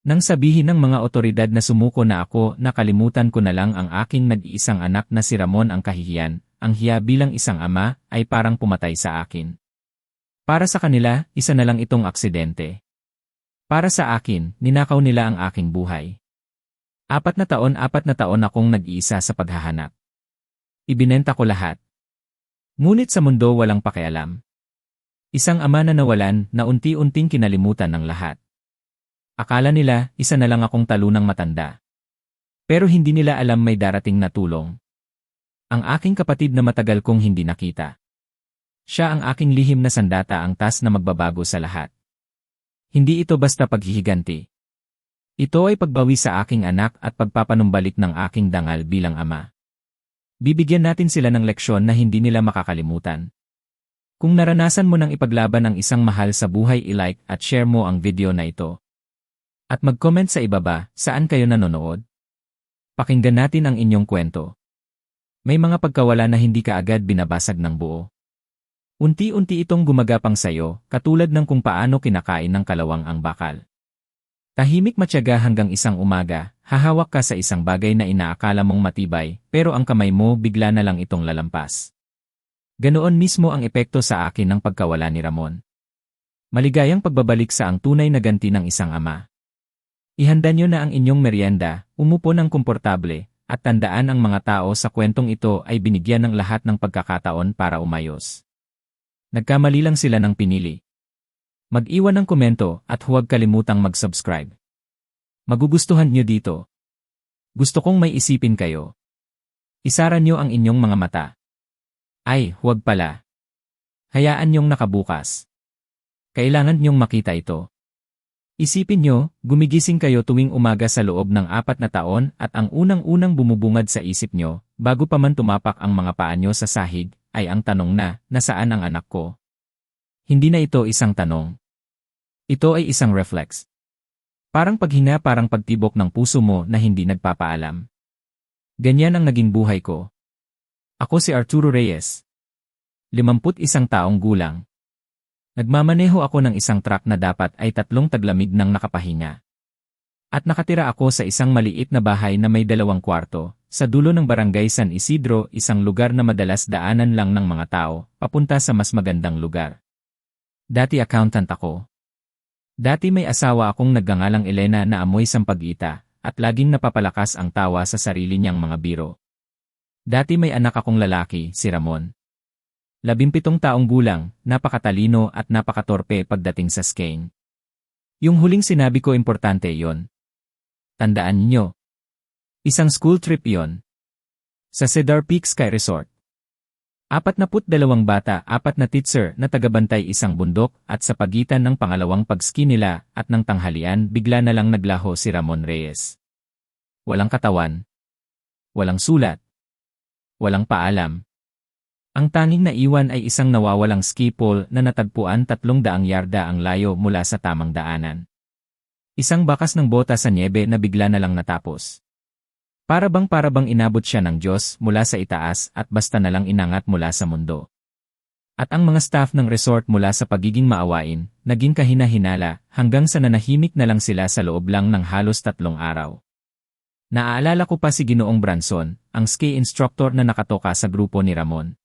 Nang sabihin ng mga otoridad na sumuko na ako, nakalimutan ko na lang ang aking nag-iisang anak na si Ramon. Ang kahihiyan, ang hiya bilang isang ama, ay parang pumatay sa akin. Para sa kanila, isa na lang itong aksidente. Para sa akin, ninakaw nila ang aking buhay. 4 na taon akong nag-iisa sa paghahanap. Ibinenta ko lahat. Ngunit sa mundo walang pakialam. Isang ama na nawalan, na unti-unting kinalimutan ng lahat. Akala nila, isa na lang akong talunang matanda. Pero hindi nila alam may darating na tulong. Ang aking kapatid na matagal kong hindi nakita. Siya ang aking lihim na sandata, ang tas na magbabago sa lahat. Hindi ito basta paghihiganti. Ito ay pagbawi sa aking anak at pagpapanumbalik ng aking dangal bilang ama. Bibigyan natin sila ng leksyon na hindi nila makakalimutan. Kung naranasan mo nang ipaglaban ang isang mahal sa buhay, i-like at share mo ang video na ito. At mag-comment sa ibaba, saan kayo nanonood? Pakinggan natin ang inyong kwento. May mga pagkawala na hindi ka agad binabasag ng buo. Unti-unti itong gumagapang sayo, katulad ng kung paano kinakain ng kalawang ang bakal. Tahimik matyaga hanggang isang umaga, hahawak ka sa isang bagay na inaakala mong matibay, pero ang kamay mo bigla na lang itong lalampas. Ganoon mismo ang epekto sa akin ng pagkawala ni Ramon. Maligayang pagbabalik sa ang tunay na ganti ng isang ama. Ihanda nyo na ang inyong merienda, umupo ng komportable, at tandaan ang mga tao sa kwentong ito ay binigyan ng lahat ng pagkakataon para umayos. Nagkamali lang sila ng pinili. Mag-iwan ng komento at huwag kalimutang mag-subscribe. Magugustuhan nyo dito. Gusto kong may isipin kayo. Isara nyo ang inyong mga mata. Ay, huwag pala. Hayaan nyong nakabukas. Kailangan nyong makita ito. Isipin nyo, gumigising kayo tuwing umaga sa loob ng 4 na taon at ang unang-unang bumubungad sa isip nyo, bago pa man tumapak ang mga paa nyo sa sahig, ay ang tanong na, nasaan ang anak ko? Hindi na ito isang tanong. Ito ay isang reflex. Parang paghina, parang pagtibok ng puso mo na hindi nagpapaalam. Ganyan ang naging buhay ko. Ako si Arturo Reyes. 51 taong gulang. Nagmamaneho ako ng isang truck na dapat ay 3 taglamig ng nakapahinga. At nakatira ako sa isang maliit na bahay na may 2 kwarto, sa dulo ng barangay San Isidro, isang lugar na madalas daanan lang ng mga tao, papunta sa mas magandang lugar. Dati accountant ako. Dati may asawa akong nagngangalang Elena na amoy sampagita, at laging napapalakas ang tawa sa sarili niyang mga biro. Dati may anak akong lalaki, si Ramon. 17 taong gulang, napakatalino at napakatorpe pagdating sa skiing. Yung huling sinabi ko, importante yon. Tandaan nyo. Isang school trip yon. Sa Cedar Peak Ski Resort. 42 bata, 4 na teacher na tagabantay isang bundok, at sa pagitan ng pangalawang pag-ski nila at ng tanghalian, bigla na lang naglaho si Ramon Reyes. Walang katawan. Walang sulat. Walang paalam. Ang tanging naiwan ay isang nawawalang ski pole na natagpuan 300 yarda ang layo mula sa tamang daanan. Isang bakas ng bota sa niebe na bigla na lang natapos. Para bang inabot siya ng Diyos mula sa itaas at basta na lang inangat mula sa mundo. At ang mga staff ng resort mula sa pagiging maawain, naging kahina-hinala hanggang sa nanahimik na lang sila sa loob lang ng halos 3 araw. Naaalala ko pa si Ginoong Branson, ang ski instructor na nakatoka sa grupo ni Ramon.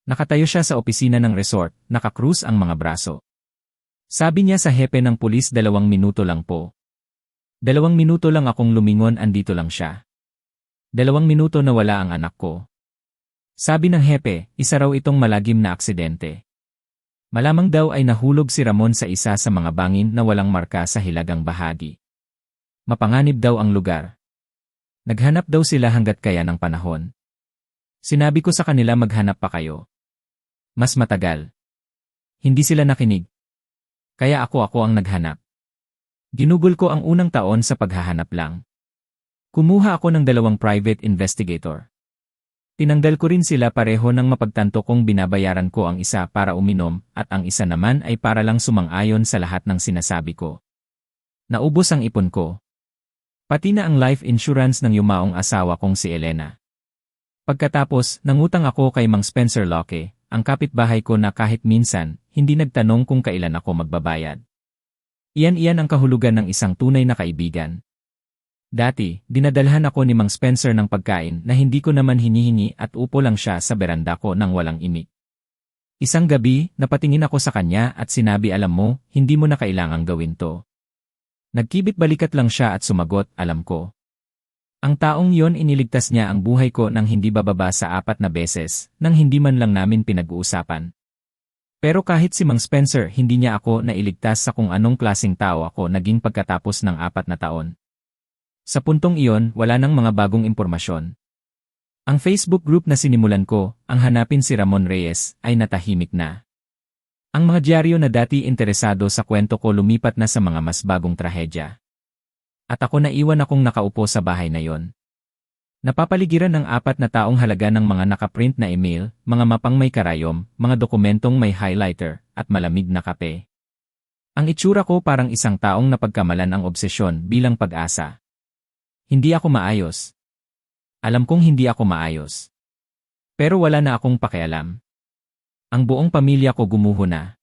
Nakatayo siya sa opisina ng resort, nakakrus ang mga braso. Sabi niya sa hepe ng pulis, 2 minuto lang po. 2 minuto lang akong lumingon, andito lang siya. 2 minuto na wala ang anak ko. Sabi ng hepe, isa raw itong malagim na aksidente. Malamang daw ay nahulog si Ramon sa isa sa mga bangin na walang marka sa hilagang bahagi. Mapanganib daw ang lugar. Naghanap daw sila hanggat kaya ng panahon. Sinabi ko sa kanila, maghanap pa kayo. Mas matagal. Hindi sila nakinig. Kaya ako ang naghanap. Ginugol ko ang unang taon sa paghahanap lang. Kumuha ako ng 2 private investigator. Tinanggal ko rin sila pareho nang mapagtanto kong binabayaran ko ang isa para uminom at ang isa naman ay para lang sumang-ayon sa lahat ng sinasabi ko. Naubos ang ipon ko. Pati na ang life insurance ng yumaong asawa kong si Elena. Pagkatapos, nangutang ako kay Mang Spencer Locke, ang kapitbahay ko na kahit minsan, hindi nagtanong kung kailan ako magbabayad. Iyan ang kahulugan ng isang tunay na kaibigan. Dati, dinadalhan ako ni Mang Spencer ng pagkain na hindi ko naman hinihingi at upo lang siya sa beranda ko nang walang imik. Isang gabi, napatingin ako sa kanya at sinabi, alam mo, hindi mo na kailangang gawin to. Nagkibit balikat lang siya at sumagot, alam ko. Ang taong yon iniligtas niya ang buhay ko nang hindi bababa sa 4 na beses, nang hindi man lang namin pinag-uusapan. Pero kahit si Mang Spencer hindi niya ako nailigtas sa kung anong klaseng tao ako naging pagkatapos ng 4 na taon. Sa puntong iyon, wala nang mga bagong impormasyon. Ang Facebook group na sinimulan ko, ang Hanapin si Ramon Reyes, ay natahimik na. Ang mga dyaryo na dati interesado sa kwento ko lumipat na sa mga mas bagong trahedya. At ako naiwan akong nakaupo sa bahay na yon. Napapaligiran ng 4 na taong halaga ng mga nakaprint na email, mga mapang may karayom, mga dokumentong may highlighter, at malamig na kape. Ang itsura ko parang isang taong napagkamalan ang obsesyon bilang pag-asa. Hindi ako maayos. Alam kong hindi ako maayos. Pero wala na akong pakialam. Ang buong pamilya ko gumuho na.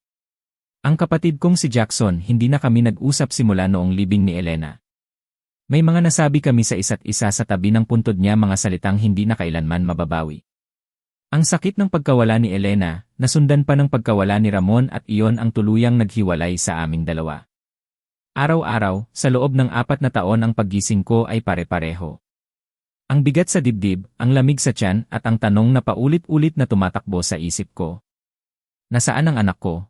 Ang kapatid kong si Jackson, hindi na kami nag-usap simula noong libing ni Elena. May mga nasabi kami sa isa't isa sa tabi ng puntod niya, mga salitang hindi na kailanman mababawi. Ang sakit ng pagkawala ni Elena, nasundan pa ng pagkawala ni Ramon at iyon ang tuluyang naghiwalay sa aming dalawa. Araw-araw, sa loob ng 4 na taon ang paggising ko ay pare-pareho. Ang bigat sa dibdib, ang lamig sa tiyan at ang tanong na paulit-ulit na tumatakbo sa isip ko. Nasaan ang anak ko?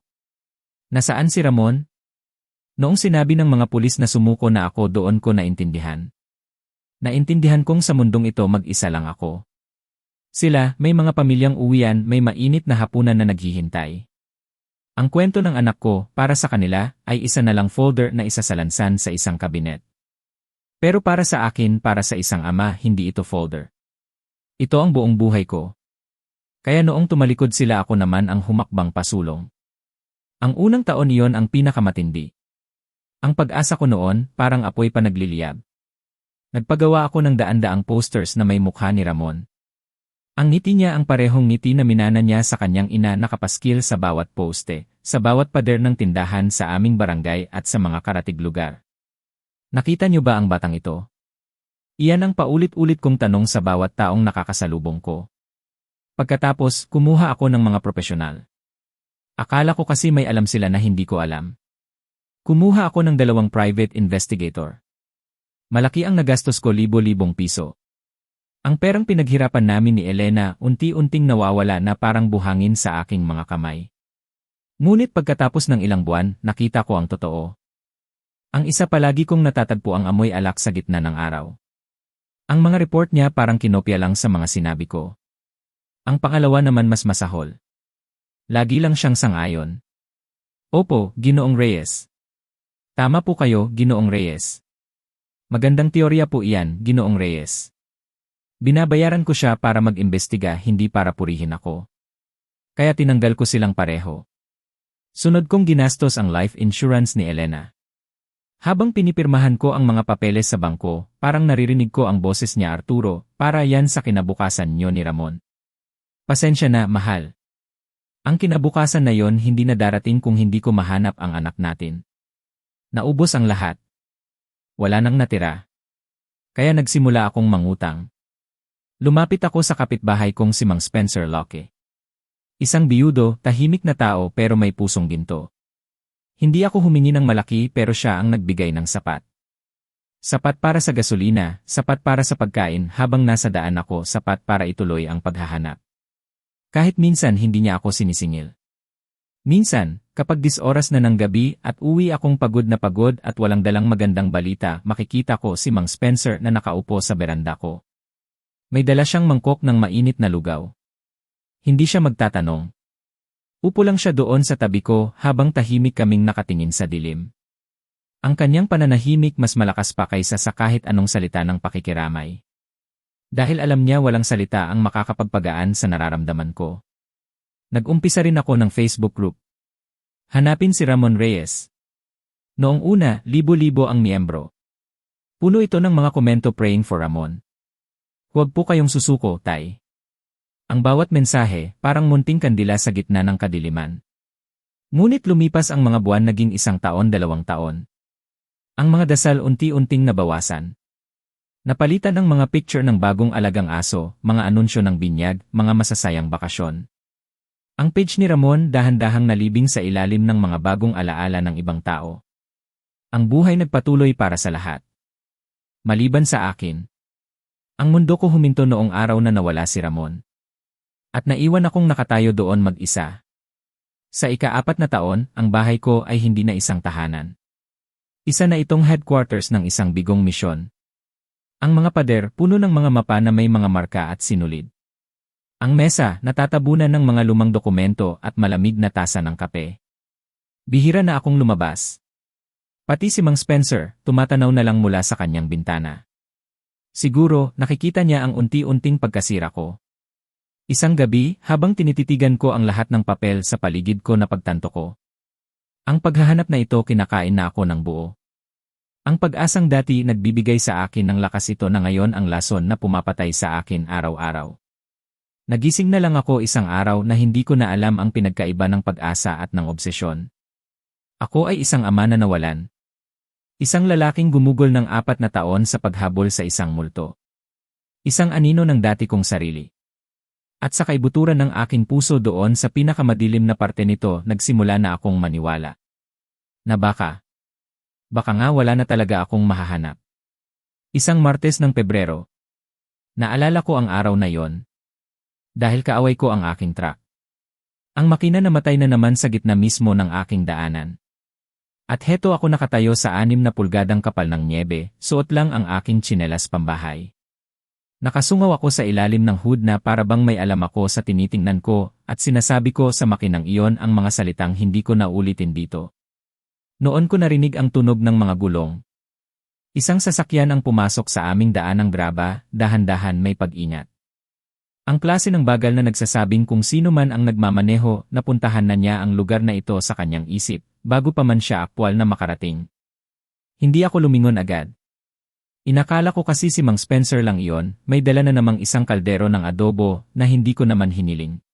Nasaan si Ramon? Noong sinabi ng mga pulis na sumuko na ako, doon ko naintindihan. Naintindihan kong sa mundong ito mag-isa lang ako. Sila, may mga pamilyang uwian, may mainit na hapunan na naghihintay. Ang kwento ng anak ko, para sa kanila, ay isa na lang folder na isasalansan sa isang kabinet. Pero para sa akin, para sa isang ama, hindi ito folder. Ito ang buong buhay ko. Kaya noong tumalikod sila, ako naman ang humakbang pasulong. Ang unang taon iyon ang pinakamatindi. Ang pag-asa ko noon, parang apoy pa nagliliyab. Nagpagawa ako ng daan-daang posters na may mukha ni Ramon. Ang ngiti niya ang parehong ngiti na minana niya sa kanyang ina, nakapaskil sa bawat poste, sa bawat pader ng tindahan sa aming barangay at sa mga karatig lugar. Nakita niyo ba ang batang ito? Iyan ang paulit-ulit kong tanong sa bawat taong nakakasalubong ko. Pagkatapos, kumuha ako ng mga profesional. Akala ko kasi may alam sila na hindi ko alam. Kumuha ako ng 2 private investigator. Malaki ang nagastos ko, libo-libong piso. Ang perang pinaghirapan namin ni Elena unti-unting nawawala na parang buhangin sa aking mga kamay. Ngunit pagkatapos ng ilang buwan, nakita ko ang totoo. Ang isa palagi kong natatagpo ang amoy alak sa gitna ng araw. Ang mga report niya parang kinopya lang sa mga sinabi ko. Ang pangalawa naman mas masahol. Lagi lang siyang sang-ayon. Opo, Ginoong Reyes. Tama po kayo, Ginoong Reyes. Magandang teorya po iyan, Ginoong Reyes. Binabayaran ko siya para mag-imbestiga, hindi para purihin ako. Kaya tinanggal ko silang pareho. Sunod kong ginastos ang life insurance ni Elena. Habang pinipirmahan ko ang mga papeles sa bangko, parang naririnig ko ang boses niya, Arturo, para yan sa kinabukasan niyo ni Ramon. Pasensya na, mahal. Ang kinabukasan na yon hindi na darating kung hindi ko mahanap ang anak natin. Naubos ang lahat. Wala nang natira. Kaya nagsimula akong mangutang. Lumapit ako sa kapitbahay kong si Mang Spencer Locke. Isang biyudo, tahimik na tao pero may pusong ginto. Hindi ako humingi ng malaki pero siya ang nagbigay ng sapat. Sapat para sa gasolina, sapat para sa pagkain, habang nasa daan ako, sapat para ituloy ang paghahanap. Kahit minsan hindi niya ako sinisingil. Minsan, kapag 10 oras na ng gabi at uwi akong pagod na pagod at walang dalang magandang balita, makikita ko si Mang Spencer na nakaupo sa beranda ko. May dala siyang mangkok ng mainit na lugaw. Hindi siya magtatanong. Upo lang siya doon sa tabi ko habang tahimik kaming nakatingin sa dilim. Ang kanyang pananahimik mas malakas pa kaysa sa kahit anong salita ng pakikiramay. Dahil alam niya walang salita ang makakapagpagaan sa nararamdaman ko. Nag-umpisa rin ako ng Facebook group. Hanapin si Ramon Reyes. Noong una, libo-libo ang miyembro. Puno ito ng mga komento praying for Ramon. Huwag po kayong susuko, tay. Ang bawat mensahe, parang munting kandila sa gitna ng kadiliman. Ngunit lumipas ang mga buwan, naging 1 taon, 2 taon. Ang mga dasal unti-unting nabawasan. Napalitan ang mga picture ng bagong alagang aso, mga anunsyo ng binyag, mga masasayang bakasyon. Ang page ni Ramon dahan-dahang nalibing sa ilalim ng mga bagong alaala ng ibang tao. Ang buhay nagpatuloy para sa lahat. Maliban sa akin. Ang mundo ko huminto noong araw na nawala si Ramon. At naiwan akong nakatayo doon mag-isa. Sa ika-4 na taon, ang bahay ko ay hindi na isang tahanan. Isa na itong headquarters ng isang bigong misyon. Ang mga pader, puno ng mga mapa na may mga marka at sinulid. Ang mesa, natatabunan ng mga lumang dokumento at malamig na tasa ng kape. Bihira na akong lumabas. Pati si Mang Spencer, tumatanaw na lang mula sa kanyang bintana. Siguro, nakikita niya ang unti-unting pagkasira ko. Isang gabi, habang tinititigan ko ang lahat ng papel sa paligid ko, napagtanto ko. Ang paghahanap na ito, kinakain na ako ng buo. Ang pag-asang dati nagbibigay sa akin ng lakas, ito na ngayon ang lason na pumapatay sa akin araw-araw. Nagising na lang ako isang araw na hindi ko na alam ang pinagkaiba ng pag-asa at ng obsesyon. Ako ay isang ama na nawalan. Isang lalaking gumugol ng 4 na taon sa paghabol sa isang multo. Isang anino ng dati kong sarili. At sa kaibuturan ng aking puso, doon sa pinakamadilim na parte nito, nagsimula na akong maniwala. Na baka nga wala na talaga akong mahahanap. Isang Martes ng Pebrero. Naalala ko ang araw na yon. Dahil kaaway ko ang aking truck. Ang makina namatay na naman sa gitna mismo ng aking daanan. At heto ako nakatayo sa 6 na pulgadang kapal ng nyebe, suot lang ang aking tsinelas pambahay. Nakasungaw ako sa ilalim ng hood na para bang may alam ako sa tinitingnan ko, at sinasabi ko sa makinang iyon ang mga salitang hindi ko na ulitin dito. Noon ko narinig ang tunog ng mga gulong. Isang sasakyan ang pumasok sa aming daanang graba, dahan-dahan, may pag-ingat. Ang klase ng bagal na nagsasabing kung sino man ang nagmamaneho, napuntahan na niya ang lugar na ito sa kanyang isip, bago pa man siya aktwal na makarating. Hindi ako lumingon agad. Inakala ko kasi si Mang Spencer lang iyon, may dala na namang isang kaldero ng adobo na hindi ko naman hiniling.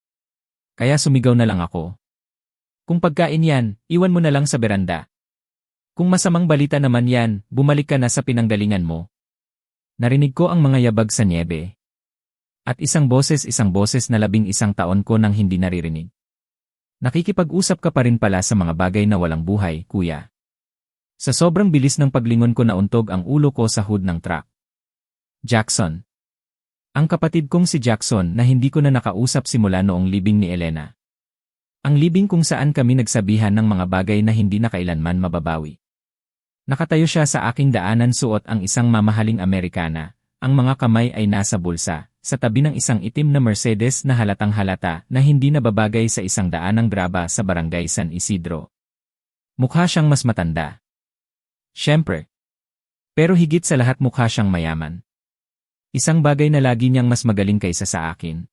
Kaya sumigaw na lang ako. Kung pagkain yan, iwan mo na lang sa beranda. Kung masamang balita naman yan, bumalik ka na sa pinanggalingan mo. Narinig ko ang mga yabag sa nyebe. At isang boses na 11 taon ko nang hindi naririnig. Nakikipag-usap ka pa rin pala sa mga bagay na walang buhay, kuya. Sa sobrang bilis ng paglingon ko, nauntog ang ulo ko sa hood ng truck. Jackson. Ang kapatid kong si Jackson na hindi ko na nakausap simula noong libing ni Elena. Ang libing kung saan kami nagsabihan ng mga bagay na hindi na kailanman mababawi. Nakatayo siya sa aking daanan, suot ang isang mamahaling Amerikana, ang mga kamay ay nasa bulsa, sa tabi ng isang itim na Mercedes na halatang halata na hindi nababagay sa isang daanang graba sa Barangay San Isidro. Mukha siyang mas matanda. Siyempre. Pero higit sa lahat, mukha siyang mayaman. Isang bagay na lagi niyang mas magaling kaysa sa akin.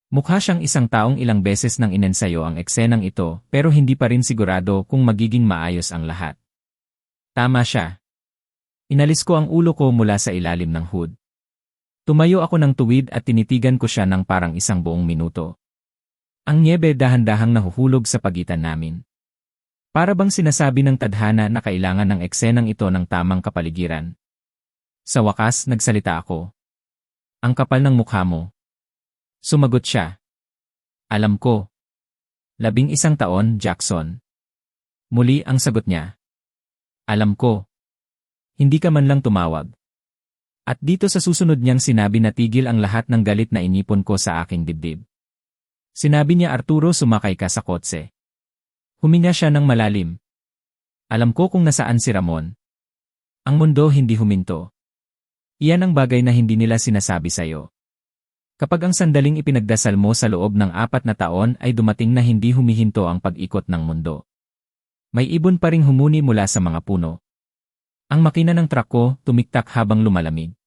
Mukha siyang isang taong ilang beses nang inensayo ang eksenang ito, pero hindi pa rin sigurado kung magiging maayos ang lahat. Tama siya. Inalis ko ang ulo ko mula sa ilalim ng hood. Tumayo ako ng tuwid at tinitigan ko siya ng parang 1 buong minuto. Ang nyebe dahan-dahang nahuhulog sa pagitan namin. Para bang sinasabi ng tadhana na kailangan ng eksenang ito ng tamang kapaligiran. Sa wakas, nagsalita ako. Ang kapal ng mukha mo. Sumagot siya. Alam ko. 11 taon, Jackson. Muli ang sagot niya. Alam ko. Hindi ka man lang tumawag. At dito sa susunod niyang sinabi, natigil ang lahat ng galit na inipon ko sa aking dibdib. Sinabi niya, Arturo, sumakay ka sa kotse. Huminga siya ng malalim. Alam ko kung nasaan si Ramon. Ang mundo hindi huminto. Iyan ang bagay na hindi nila sinasabi sa'yo. Kapag ang sandaling ipinagdasal mo sa loob ng 4 na taon ay dumating na, hindi humihinto ang pag-ikot ng mundo. May ibon pa ring humuni mula sa mga puno. Ang makina ng truck ko tumiktak habang lumalamig.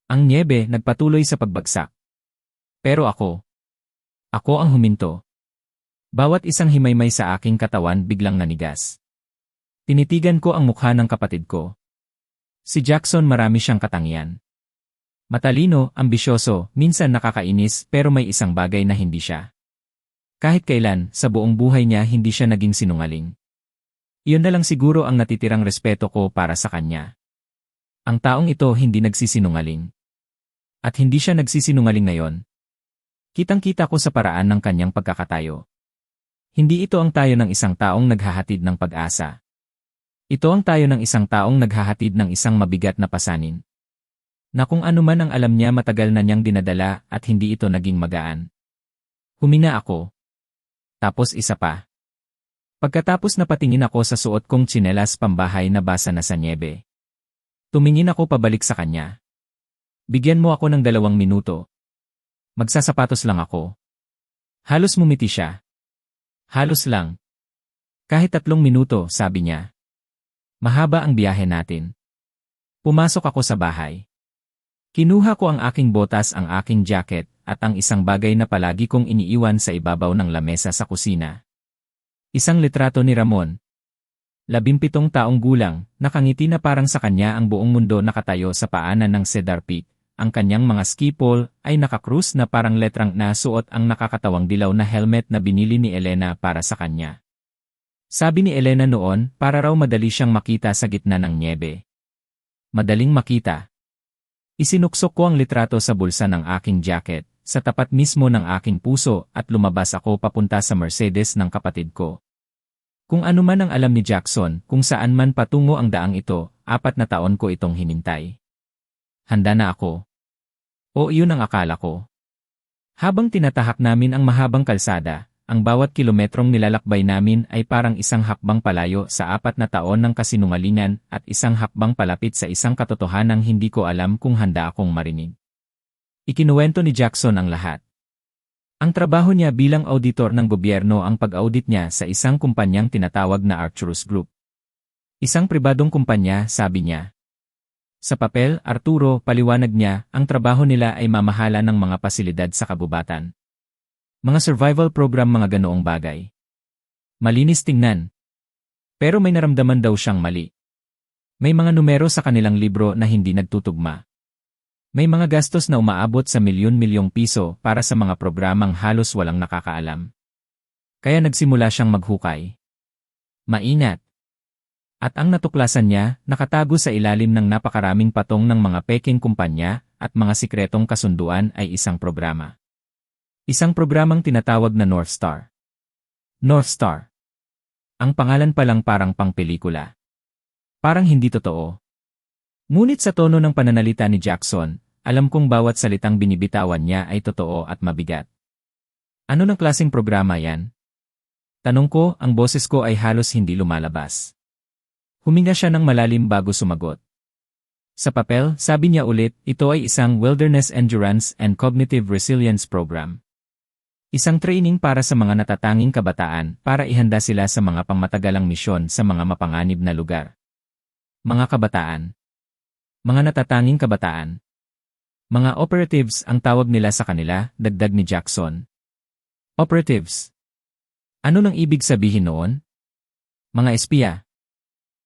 Ang nyebe nagpatuloy sa pagbagsak. Pero ako ang huminto. Bawat isang himaymay sa aking katawan biglang nanigas. Tinitigan ko ang mukha ng kapatid ko. Si Jackson, marami siyang katangian. Matalino, ambisyoso, minsan nakakainis, pero may isang bagay na hindi siya. Kahit kailan, sa buong buhay niya hindi siya naging sinungaling. Iyon na lang siguro ang natitirang respeto ko para sa kanya. Ang taong ito hindi nagsisinungaling. At hindi siya nagsisinungaling ngayon. Kitang-kita ko sa paraan ng kanyang pagkakatayo. Hindi ito ang tayo ng isang taong naghahatid ng pag-asa. Ito ang tayo ng isang taong naghahatid ng isang mabigat na pasanin. Na kung ano man ang alam niya matagal na niyang dinadala at hindi ito naging magaan. Humina ako. Tapos isa pa. Pagkatapos napatingin ako sa suot kong tsinelas pambahay na basa na sa nyebe. Tumingin ako pabalik sa kanya. Bigyan mo ako ng 2 minuto. Magsasapatos lang ako. Halos mumiti siya. Halos lang. Kahit 3 minuto, sabi niya. Mahaba ang biyahe natin. Pumasok ako sa bahay. Kinuha ko ang aking botas, ang aking jacket, at ang isang bagay na palagi kong iniiwan sa ibabaw ng lamesa sa kusina. Isang litrato ni Ramon. 17 taong gulang, nakangiti na parang sa kanya ang buong mundo nakatayo sa paanan ng Cedar Peak. Ang kanyang mga ski pole ay nakakrus na parang letrang na suot ang nakakatawang dilaw na helmet na binili ni Elena para sa kanya. Sabi ni Elena noon, para raw madali siyang makita sa gitna ng nyebe. Madaling makita. Isinuksok ko ang litrato sa bulsa ng aking jacket, sa tapat mismo ng aking puso at lumabas ako papunta sa Mercedes ng kapatid ko. Kung ano man ang alam ni Jackson, kung saan man patungo ang daang ito, 4 na taon ko itong hinintay. Handa na ako. O iyon ang akala ko. Habang tinatahak namin ang mahabang kalsada, ang bawat kilometrong nilalakbay namin ay parang isang hakbang palayo sa 4 na taon ng kasinungalingan at isang hakbang palapit sa isang katotohanang hindi ko alam kung handa akong marinig. Ikinuwento ni Jackson ang lahat. Ang trabaho niya bilang auditor ng gobyerno ang pag-audit niya sa isang kumpanyang tinatawag na Arcturus Group. Isang pribadong kumpanya, sabi niya. Sa papel, Arturo, paliwanag niya, ang trabaho nila ay mamahala ng mga pasilidad sa kabubatan. Mga survival program, mga ganoong bagay. Malinis tingnan. Pero may naramdaman daw siyang mali. May mga numero sa kanilang libro na hindi nagtutugma. May mga gastos na umaabot sa milyon-milyong piso para sa mga programang halos walang nakakaalam. Kaya nagsimula siyang maghukay. Mainat. At ang natuklasan niya, nakatago sa ilalim ng napakaraming patong ng mga peking kumpanya at mga sikretong kasunduan ay isang programa. Isang programang tinatawag na North Star. North Star. Ang pangalan pa lang parang pang-pelikula. Parang hindi totoo. Ngunit sa tono ng pananalita ni Jackson, alam kong bawat salitang binibitawan niya ay totoo at mabigat. Ano ng klaseng programa yan? Tanong ko, ang boses ko ay halos hindi lumalabas. Huminga siya ng malalim bago sumagot. Sa papel, sabi niya ulit, ito ay isang Wilderness Endurance and Cognitive Resilience Program. Isang training para sa mga natatanging kabataan para ihanda sila sa mga pangmatagalang misyon sa mga mapanganib na lugar. Mga kabataan. Mga natatanging kabataan. Mga operatives ang tawag nila sa kanila, dagdag ni Jackson. Operatives. Ano nang ibig sabihin noon? Mga espiya.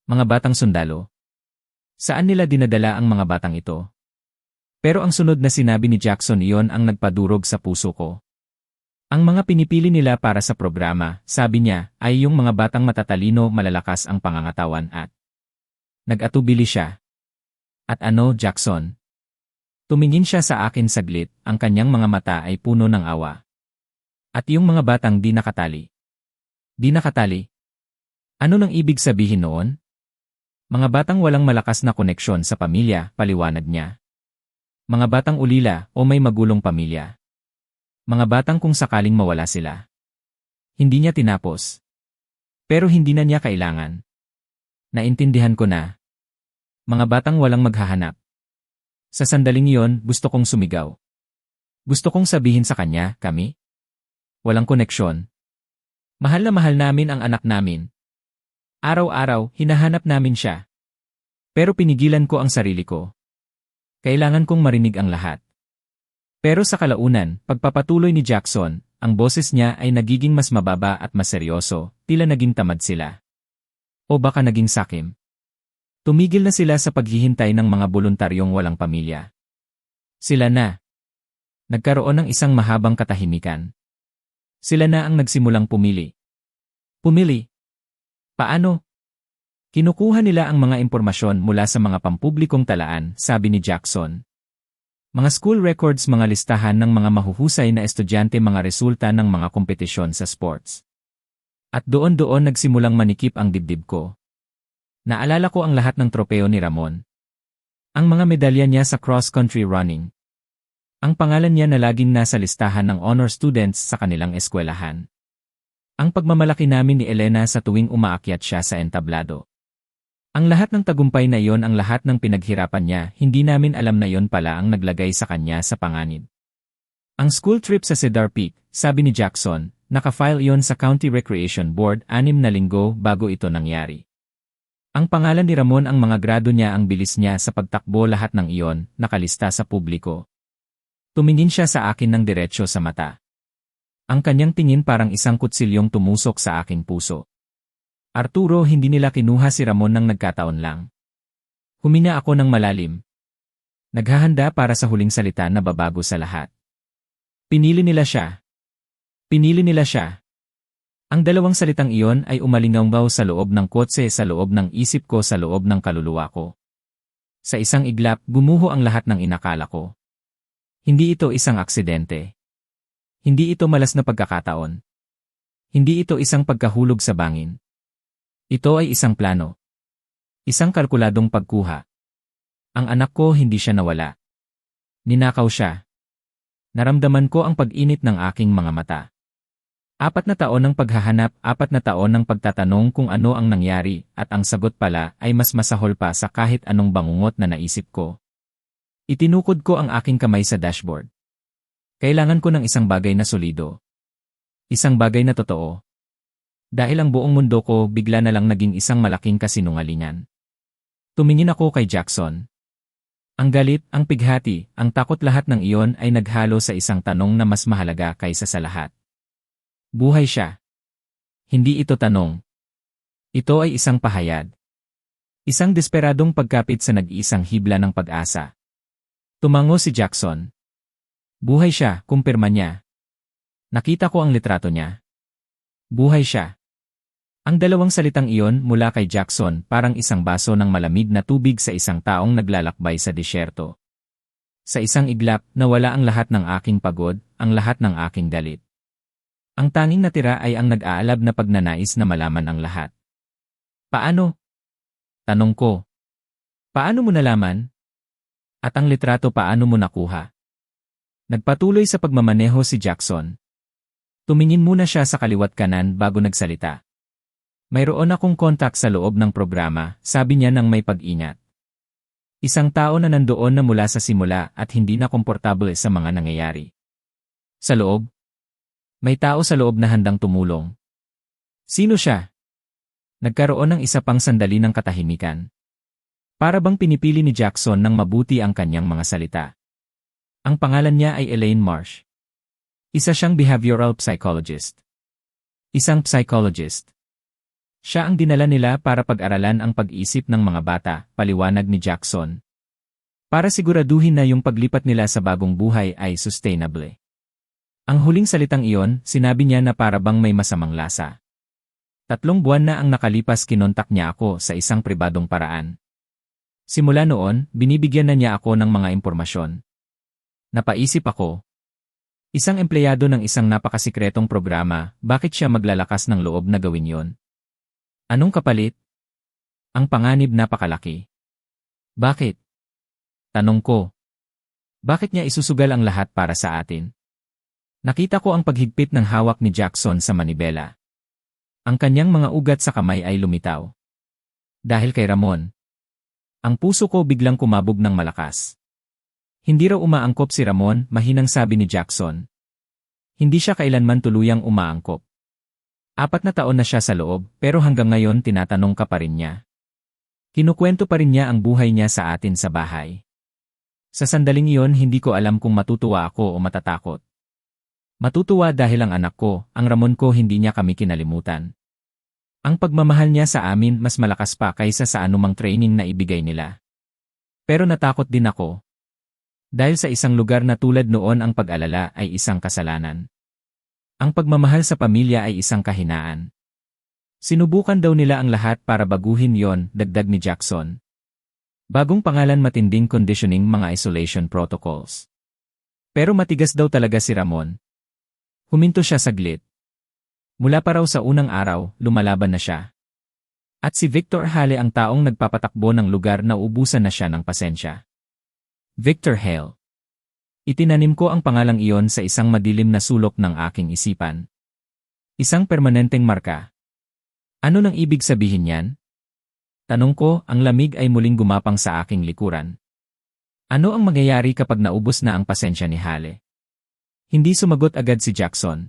Mga batang sundalo. Saan nila dinadala ang mga batang ito? Pero ang sunod na sinabi ni Jackson, iyon ang nagpadurog sa puso ko. Ang mga pinipili nila para sa programa, sabi niya, ay yung mga batang matatalino, malalakas ang pangangatawan at nag-atubili siya. At ano, Jackson? Tumingin siya sa akin saglit, ang kanyang mga mata ay puno ng awa. At yung mga batang di nakatali. Di nakatali? Ano nang ibig sabihin noon? Mga batang walang malakas na koneksyon sa pamilya, paliwanag niya. Mga batang ulila o may magulong pamilya. Mga batang kung sakaling mawala sila. Hindi niya tinapos. Pero hindi na niya kailangan. Naintindihan ko na. Mga batang walang maghahanap. Sa sandaling iyon, gusto kong sumigaw. Gusto kong sabihin sa kanya, kami? Walang koneksyon. Mahal na mahal namin ang anak namin. Araw-araw, hinahanap namin siya. Pero pinigilan ko ang sarili ko. Kailangan kong marinig ang lahat. Pero sa kalaunan, pagpapatuloy ni Jackson, ang boses niya ay nagiging mas mababa at mas seryoso, tila naging tamad sila. O baka naging sakim. Tumigil na sila sa paghihintay ng mga voluntaryong walang pamilya. Sila na. Nagkaroon ng isang mahabang katahimikan. Sila na ang nagsimulang pumili. Pumili? Paano? Kinukuha nila ang mga impormasyon mula sa mga pampublikong talaan, sabi ni Jackson. Mga school records, mga listahan ng mga mahuhusay na estudyante, mga resulta ng mga kompetisyon sa sports. At doon nagsimulang manikip ang dibdib ko. Naalala ko ang lahat ng tropeo ni Ramon. Ang mga medalya niya sa cross-country running. Ang pangalan niya na laging nasa listahan ng honor students sa kanilang eskwelahan. Ang pagmamalaki namin ni Elena sa tuwing umaakyat siya sa entablado. Ang lahat ng tagumpay na iyon, ang lahat ng pinaghirapan niya, hindi namin alam na iyon pala ang naglagay sa kanya sa panganib. Ang school trip sa Cedar Peak, sabi ni Jackson, nakafile iyon sa County Recreation Board 6 na linggo bago ito nangyari. Ang pangalan ni Ramon, ang mga grado niya, ang bilis niya sa pagtakbo, lahat ng iyon, nakalista sa publiko. Tumingin siya sa akin ng diretsyo sa mata. Ang kanyang tingin parang isang kutsilyong tumusok sa aking puso. Arturo, hindi nila kinuha si Ramon ng nagkataon lang. Huminga ako ng malalim. Naghahanda para sa huling salita na babago sa lahat. Pinili nila siya. Pinili nila siya. Ang dalawang salitang iyon ay umalingangbaw sa loob ng kotse, sa loob ng isip ko, sa loob ng kaluluwa ko. Sa isang iglap, gumuho ang lahat ng inakala ko. Hindi ito isang aksidente. Hindi ito malas na pagkakataon. Hindi ito isang pagkahulog sa bangin. Ito ay isang plano. Isang kalkuladong pagkuha. Ang anak ko, hindi siya nawala. Ninakaw siya. Naramdaman ko ang pag-init ng aking mga mata. 4 na taon ng paghahanap, 4 na taon ng pagtatanong kung ano ang nangyari, at ang sagot pala ay mas masahol pa sa kahit anong bangungot na naisip ko. Itinukod ko ang aking kamay sa dashboard. Kailangan ko ng isang bagay na solido. Isang bagay na totoo. Dahil ang buong mundo ko bigla na lang naging isang malaking kasinungalingan. Tumingin ako kay Jackson. Ang galit, ang pighati, ang takot, lahat ng iyon ay naghalo sa isang tanong na mas mahalaga kaysa sa lahat. Buhay siya. Hindi ito tanong. Ito ay isang pahayag. Isang desperadong pagkapit sa nag-iisang hibla ng pag-asa. Tumango si Jackson. Buhay siya, kumpirma niya. Nakita ko ang litrato niya. Buhay siya. Ang dalawang salitang iyon mula kay Jackson parang isang baso ng malamig na tubig sa isang taong naglalakbay sa disyerto. Sa isang iglap, nawala ang lahat ng aking pagod, ang lahat ng aking galit. Ang tanging natira ay ang nag-aalab na pagnanais na malaman ang lahat. Paano? Tanong ko. Paano mo nalaman? At ang litrato, paano mo nakuha? Nagpatuloy sa pagmamaneho si Jackson. Tumingin muna siya sa kaliwat kanan bago nagsalita. Mayroon akong kontak sa loob ng programa, sabi niya nang may pag-ingat. Isang tao na nandoon na mula sa simula at hindi na komportable sa mga nangyayari. Sa loob? May tao sa loob na handang tumulong. Sino siya? Nagkaroon ng isa pang sandali ng katahimikan. Para bang pinipili ni Jackson ng mabuti ang kanyang mga salita. Ang pangalan niya ay Elaine Marsh. Isa siyang behavioral psychologist. Isang psychologist. Siya ang dinala nila para pag-aralan ang pag-iisip ng mga bata, paliwanag ni Jackson. Para siguraduhin na yung paglipat nila sa bagong buhay ay sustainable. Ang huling salitang iyon, sinabi niya na para bang may masamang lasa. 3 buwan na ang nakalipas, kinontak niya ako sa isang pribadong paraan. Simula noon, binibigyan na niya ako ng mga impormasyon. Napaisip ako. Isang empleyado ng isang napakasikretong programa, bakit siya maglalakas ng loob na gawin yon? Anong kapalit? Ang panganib napakalaki. Bakit? Tanong ko. Bakit niya isusugal ang lahat para sa atin? Nakita ko ang paghigpit ng hawak ni Jackson sa manibela. Ang kanyang mga ugat sa kamay ay lumitaw. Dahil kay Ramon. Ang puso ko biglang kumabog ng malakas. Hindi raw umaangkop si Ramon, mahinang sabi ni Jackson. Hindi siya kailanman tuluyang umaangkop. 4 na taon na siya sa loob, pero hanggang ngayon tinatanong ka pa rin niya. Kinukwento pa rin niya ang buhay niya sa atin sa bahay. Sa sandaling iyon, hindi ko alam kung matutuwa ako o matatakot. Matutuwa dahil ang anak ko, ang Ramon ko, hindi niya kami kinalimutan. Ang pagmamahal niya sa amin mas malakas pa kaysa sa anumang training na ibigay nila. Pero natakot din ako. Dahil sa isang lugar na tulad noon ang pag-alala ay isang kasalanan. Ang pagmamahal sa pamilya ay isang kahinaan. Sinubukan daw nila ang lahat para baguhin yon, dagdag ni Jackson. Bagong pangalan, matinding conditioning, mga isolation protocols. Pero matigas daw talaga si Ramon. Huminto siya saglit. Mula pa raw sa unang araw, lumalaban na siya. At si Victor Hale ang taong nagpapatakbo ng lugar na ubusan na siya ng pasensya. Victor Hale. Itinanim ko ang pangalang iyon sa isang madilim na sulok ng aking isipan. Isang permanenteng marka. Ano nang ibig sabihin yan? Tanong ko, ang lamig ay muling gumapang sa aking likuran. Ano ang mangyayari kapag naubos na ang pasensya ni Hale? Hindi sumagot agad si Jackson.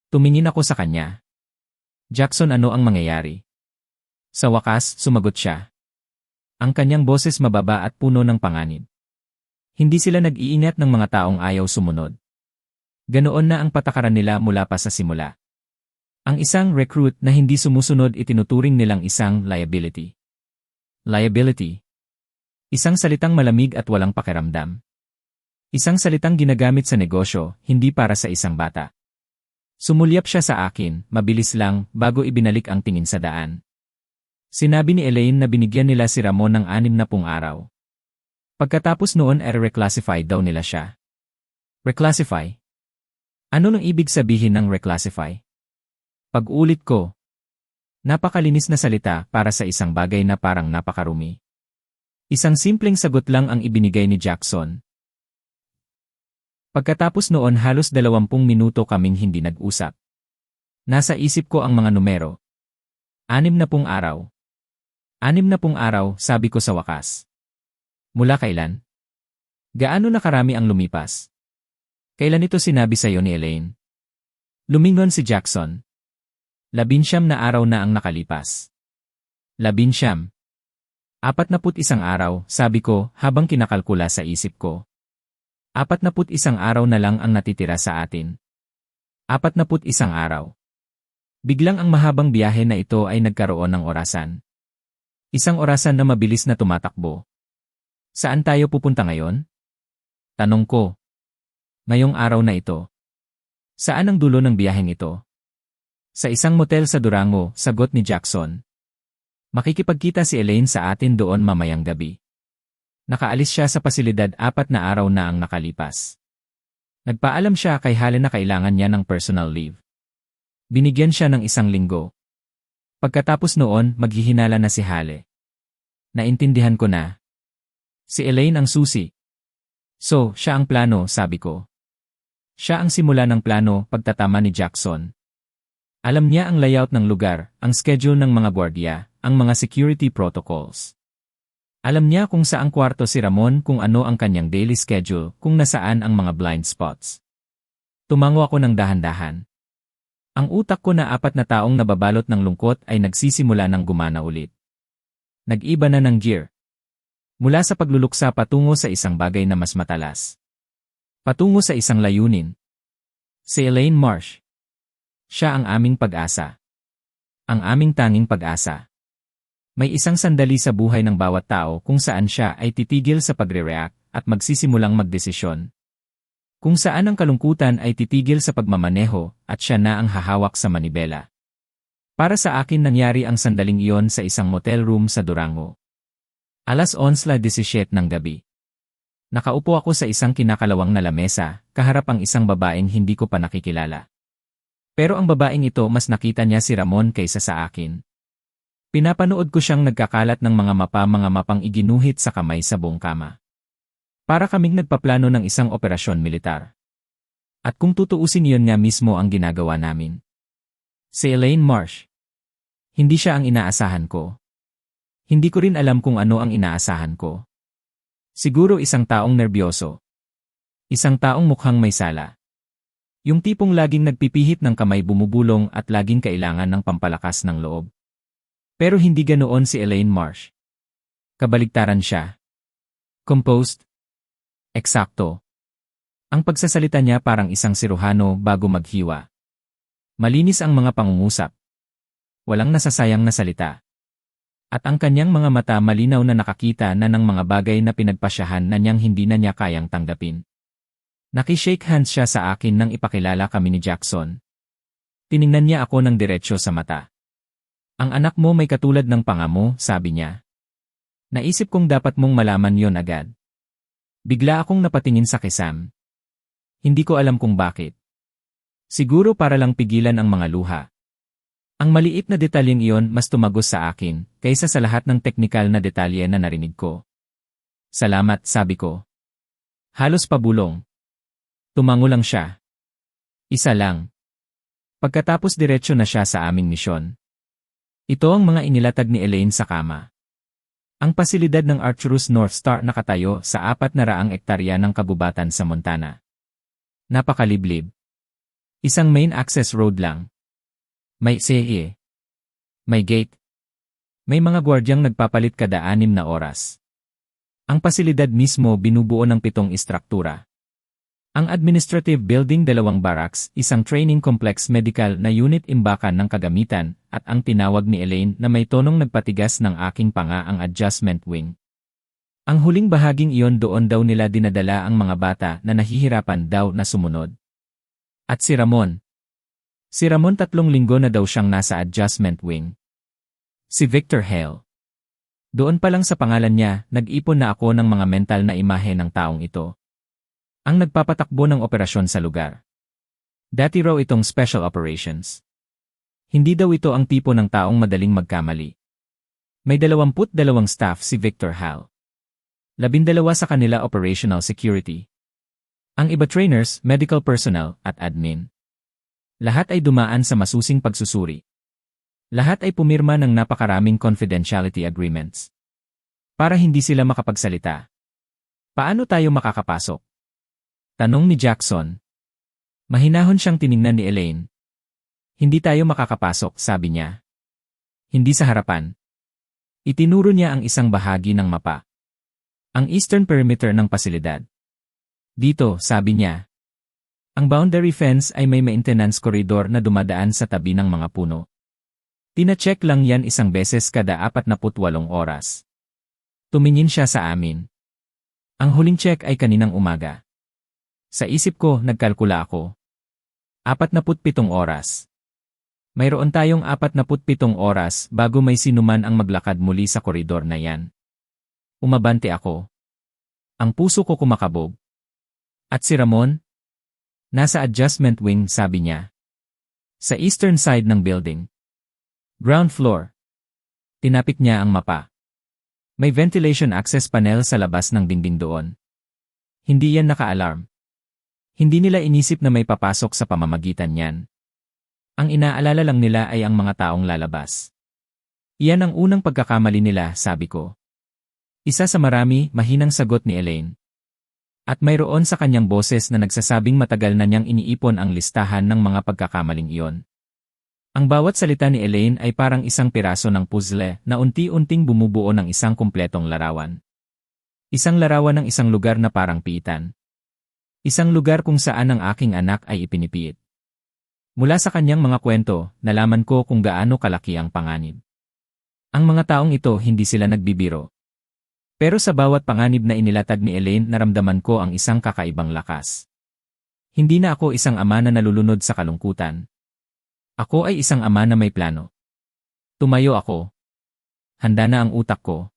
Tumingin ako sa kanya. Jackson, ano ang mangyayari? Sa wakas, sumagot siya. Ang kanyang boses mababa at puno ng panganib. Hindi sila nag-iingat ng mga taong ayaw sumunod. Ganoon na ang patakaran nila mula pa sa simula. Ang isang recruit na hindi sumusunod itinuturing nilang isang liability. Liability. Isang salitang malamig at walang pakiramdam. Isang salitang ginagamit sa negosyo, hindi para sa isang bata. Sumulyap siya sa akin, mabilis lang, bago ibinalik ang tingin sa daan. Sinabi ni Elaine na binigyan nila si Ramon ng 60 araw. Pagkatapos noon ay reclassify daw nila siya. Reclassify? Ano nang ibig sabihin ng reclassify? Pag-ulit ko. Napakalinis na salita para sa isang bagay na parang napakarumi. Isang simpleng sagot lang ang ibinigay ni Jackson. Pagkatapos noon halos 20 minuto kaming hindi nag-usap. Nasa isip ko ang mga numero. 60 araw. 60 araw, sabi ko sa wakas. Mula kailan? Gaano na karami ang lumipas? Kailan ito sinabi sa iyo ni Elaine? Lumingon si Jackson. 19 na araw na ang nakalipas. 19. 41 araw, sabi ko, habang kinakalkula sa isip ko. 41 araw na lang ang natitira sa atin. 41 araw. Biglang ang mahabang biyahe na ito ay nagkaroon ng orasan. Isang orasan na mabilis na tumatakbo. Saan tayo pupunta ngayon? Tanong ko. Ngayong araw na ito. Saan ang dulo ng biyaheng ito? Sa isang motel sa Durango, sagot ni Jackson. Makikipagkita si Elaine sa atin doon mamayang gabi. Nakaalis siya sa pasilidad 4 na araw na ang nakalipas. Nagpaalam siya kay Hale na kailangan niya ng personal leave. Binigyan siya ng 1 linggo. Pagkatapos noon, maghihinala na si Hale. Naintindihan ko na. Si Elaine ang susi. So, siya ang plano, sabi ko. Siya ang simula ng plano, pagtatama ni Jackson. Alam niya ang layout ng lugar, ang schedule ng mga gwardiya, ang mga security protocols. Alam niya kung saang kwarto si Ramon, kung ano ang kanyang daily schedule, kung nasaan ang mga blind spots. Tumango ako ng dahan-dahan. Ang utak ko na 4 na taong nababalot ng lungkot ay nagsisimula ng gumana ulit. Nag-iba na ng gear. Mula sa pagluluksa patungo sa isang bagay na mas matalas. Patungo sa isang layunin. Si Elaine Marsh. Siya ang aming pag-asa. Ang aming tanging pag-asa. May isang sandali sa buhay ng bawat tao kung saan siya ay titigil sa pagre-react at magsisimulang magdesisyon. Kung saan ang kalungkutan ay titigil sa pagmamaneho at siya na ang hahawak sa manibela. Para sa akin nangyari ang sandaling iyon sa isang motel room sa Durango. 11:17 ng gabi. Nakaupo ako sa isang kinakalawang na lamesa, kaharap ang isang babaeng hindi ko pa nakikilala. Pero ang babaeng ito mas nakita niya si Ramon kaysa sa akin. Pinapanood ko siyang nagkakalat ng mga mapang iginuhit sa kamay sa buong kama. Para kaming nagpaplano ng isang operasyon militar. At kung tutuusin iyon nga mismo ang ginagawa namin. Si Elaine Marsh. Hindi siya ang inaasahan ko. Hindi ko rin alam kung ano ang inaasahan ko. Siguro isang taong nerbiyoso. Isang taong mukhang may sala. Yung tipong laging nagpipihit ng kamay, bumubulong at laging kailangan ng pampalakas ng loob. Pero hindi ganoon si Elaine Marsh. Kabaligtaran siya. Composed. Eksakto. Ang pagsasalita niya parang isang siruhano bago maghiwa. Malinis ang mga pangungusap. Walang nasasayang na salita. At ang kanyang mga mata malinaw na nakakita na ng mga bagay na pinagpasyahan na niyang hindi na niya kayang tanggapin. Nakishake hands siya sa akin nang ipakilala kami ni Jackson. Tiningnan niya ako ng diretsyo sa mata. Ang anak mo may katulad ng panga mo, sabi niya. Naisip kong dapat mong malaman yon agad. Bigla akong napatingin sa kisam. Hindi ko alam kung bakit. Siguro para lang pigilan ang mga luha. Ang maliit na detalyeng iyon mas tumagos sa akin, kaysa sa lahat ng teknikal na detalye na narinig ko. Salamat, sabi ko. Halos pabulong. Tumango lang siya. Isa lang. Pagkatapos diretsyo na siya sa aming misyon. Ito ang mga inilatag ni Elaine sa kama. Ang pasilidad ng Arcturus North Star nakatayo sa 400 ektarya ng kabubatan sa Montana. Napakaliblib. Isang main access road lang. May CE. May gate. May mga gwardyang nagpapalit kada 6 na oras. Ang pasilidad mismo binubuo ng 7 istruktura. Ang administrative building 2 barracks, isang training complex medical na unit imbakan ng kagamitan, at ang tinawag ni Elaine na may tonong nagpatigas ng aking panga ang adjustment wing. Ang huling bahaging iyon doon daw nila dinadala ang mga bata na nahihirapan daw na sumunod. At si Ramon. Si Ramon 3 linggo na daw siyang nasa adjustment wing. Si Victor Hale. Doon pa lang sa pangalan niya, nag-ipon na ako ng mga mental na imahe ng taong ito. Ang nagpapatakbo ng operasyon sa lugar. Dati raw itong special operations. Hindi daw ito ang tipo ng taong madaling magkamali. May 22 staff si Victor Hale. 12 sa kanila operational security. Ang iba trainers, medical personnel, at admin. Lahat ay dumaan sa masusing pagsusuri. Lahat ay pumirma ng napakaraming confidentiality agreements. Para hindi sila makapagsalita. Paano tayo makakapasok? Tanong ni Jackson. Mahinahon siyang tiningnan ni Elaine. Hindi tayo makakapasok, sabi niya. Hindi sa harapan. Itinuro niya ang isang bahagi ng mapa. Ang eastern perimeter ng pasilidad. Dito, sabi niya. Ang boundary fence ay may maintenance corridor na dumadaan sa tabi ng mga puno. Tina-check lang yan isang beses kada 48 oras. Tumingin siya sa amin. Ang huling check ay kaninang umaga. Sa isip ko, nagkalkula ako. 47 oras. Mayroon tayong 47 oras bago may sinuman ang maglakad muli sa koridor na yan. Umabante ako. Ang puso ko kumakabog. At si Ramon? Nasa adjustment wing, sabi niya. Sa eastern side ng building. Ground floor. Tinapik niya ang mapa. May ventilation access panel sa labas ng dingding doon. Hindi yan naka-alarm. Hindi nila inisip na may papasok sa pamamagitan niyan. Ang inaalala lang nila ay ang mga taong lalabas. Iyan ang unang pagkakamali nila, sabi ko. Isa sa marami, mahinang sagot ni Elaine. At mayroon sa kanyang boses na nagsasabing matagal na niyang iniipon ang listahan ng mga pagkakamaling iyon. Ang bawat salita ni Elaine ay parang isang piraso ng puzzle na unti-unting bumubuo ng isang kumpletong larawan. Isang larawan ng isang lugar na parang piitan. Isang lugar kung saan ang aking anak ay ipinipiit. Mula sa kanyang mga kwento, nalaman ko kung gaano kalaki ang panganib. Ang mga taong ito hindi sila nagbibiro. Pero sa bawat panganib na inilatag ni Elaine naramdaman ko ang isang kakaibang lakas. Hindi na ako isang ama na nalulunod sa kalungkutan. Ako ay isang ama na may plano. Tumayo ako. Handa na ang utak ko.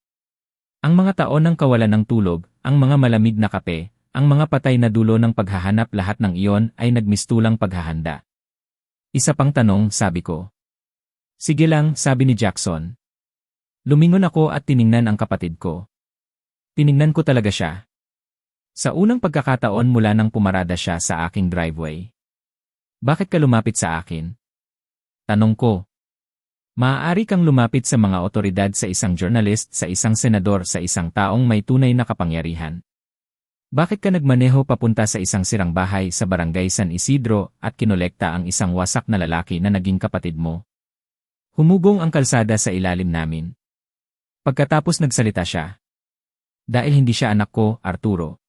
Ang mga taon ng kawalan ng tulog, ang mga malamig na kape, ang mga patay na dulo ng paghahanap lahat ng iyon ay nagmistulang paghahanda. Isa pang tanong, sabi ko. Sige lang, sabi ni Jackson. Lumingon ako at tiningnan ang kapatid ko. Tiningnan ko talaga siya. Sa unang pagkakataon mula nang pumarada siya sa aking driveway. Bakit ka lumapit sa akin? Tanong ko. Maaari kang lumapit sa mga otoridad, sa isang journalist, sa isang senador, sa isang taong may tunay na kapangyarihan. Bakit ka nagmaneho papunta sa isang sirang bahay sa barangay San Isidro at kinolekta ang isang wasak na lalaki na naging kapatid mo? Humugong ang kalsada sa ilalim namin. Pagkatapos nagsalita siya. Dahil hindi siya anak ko, Arturo.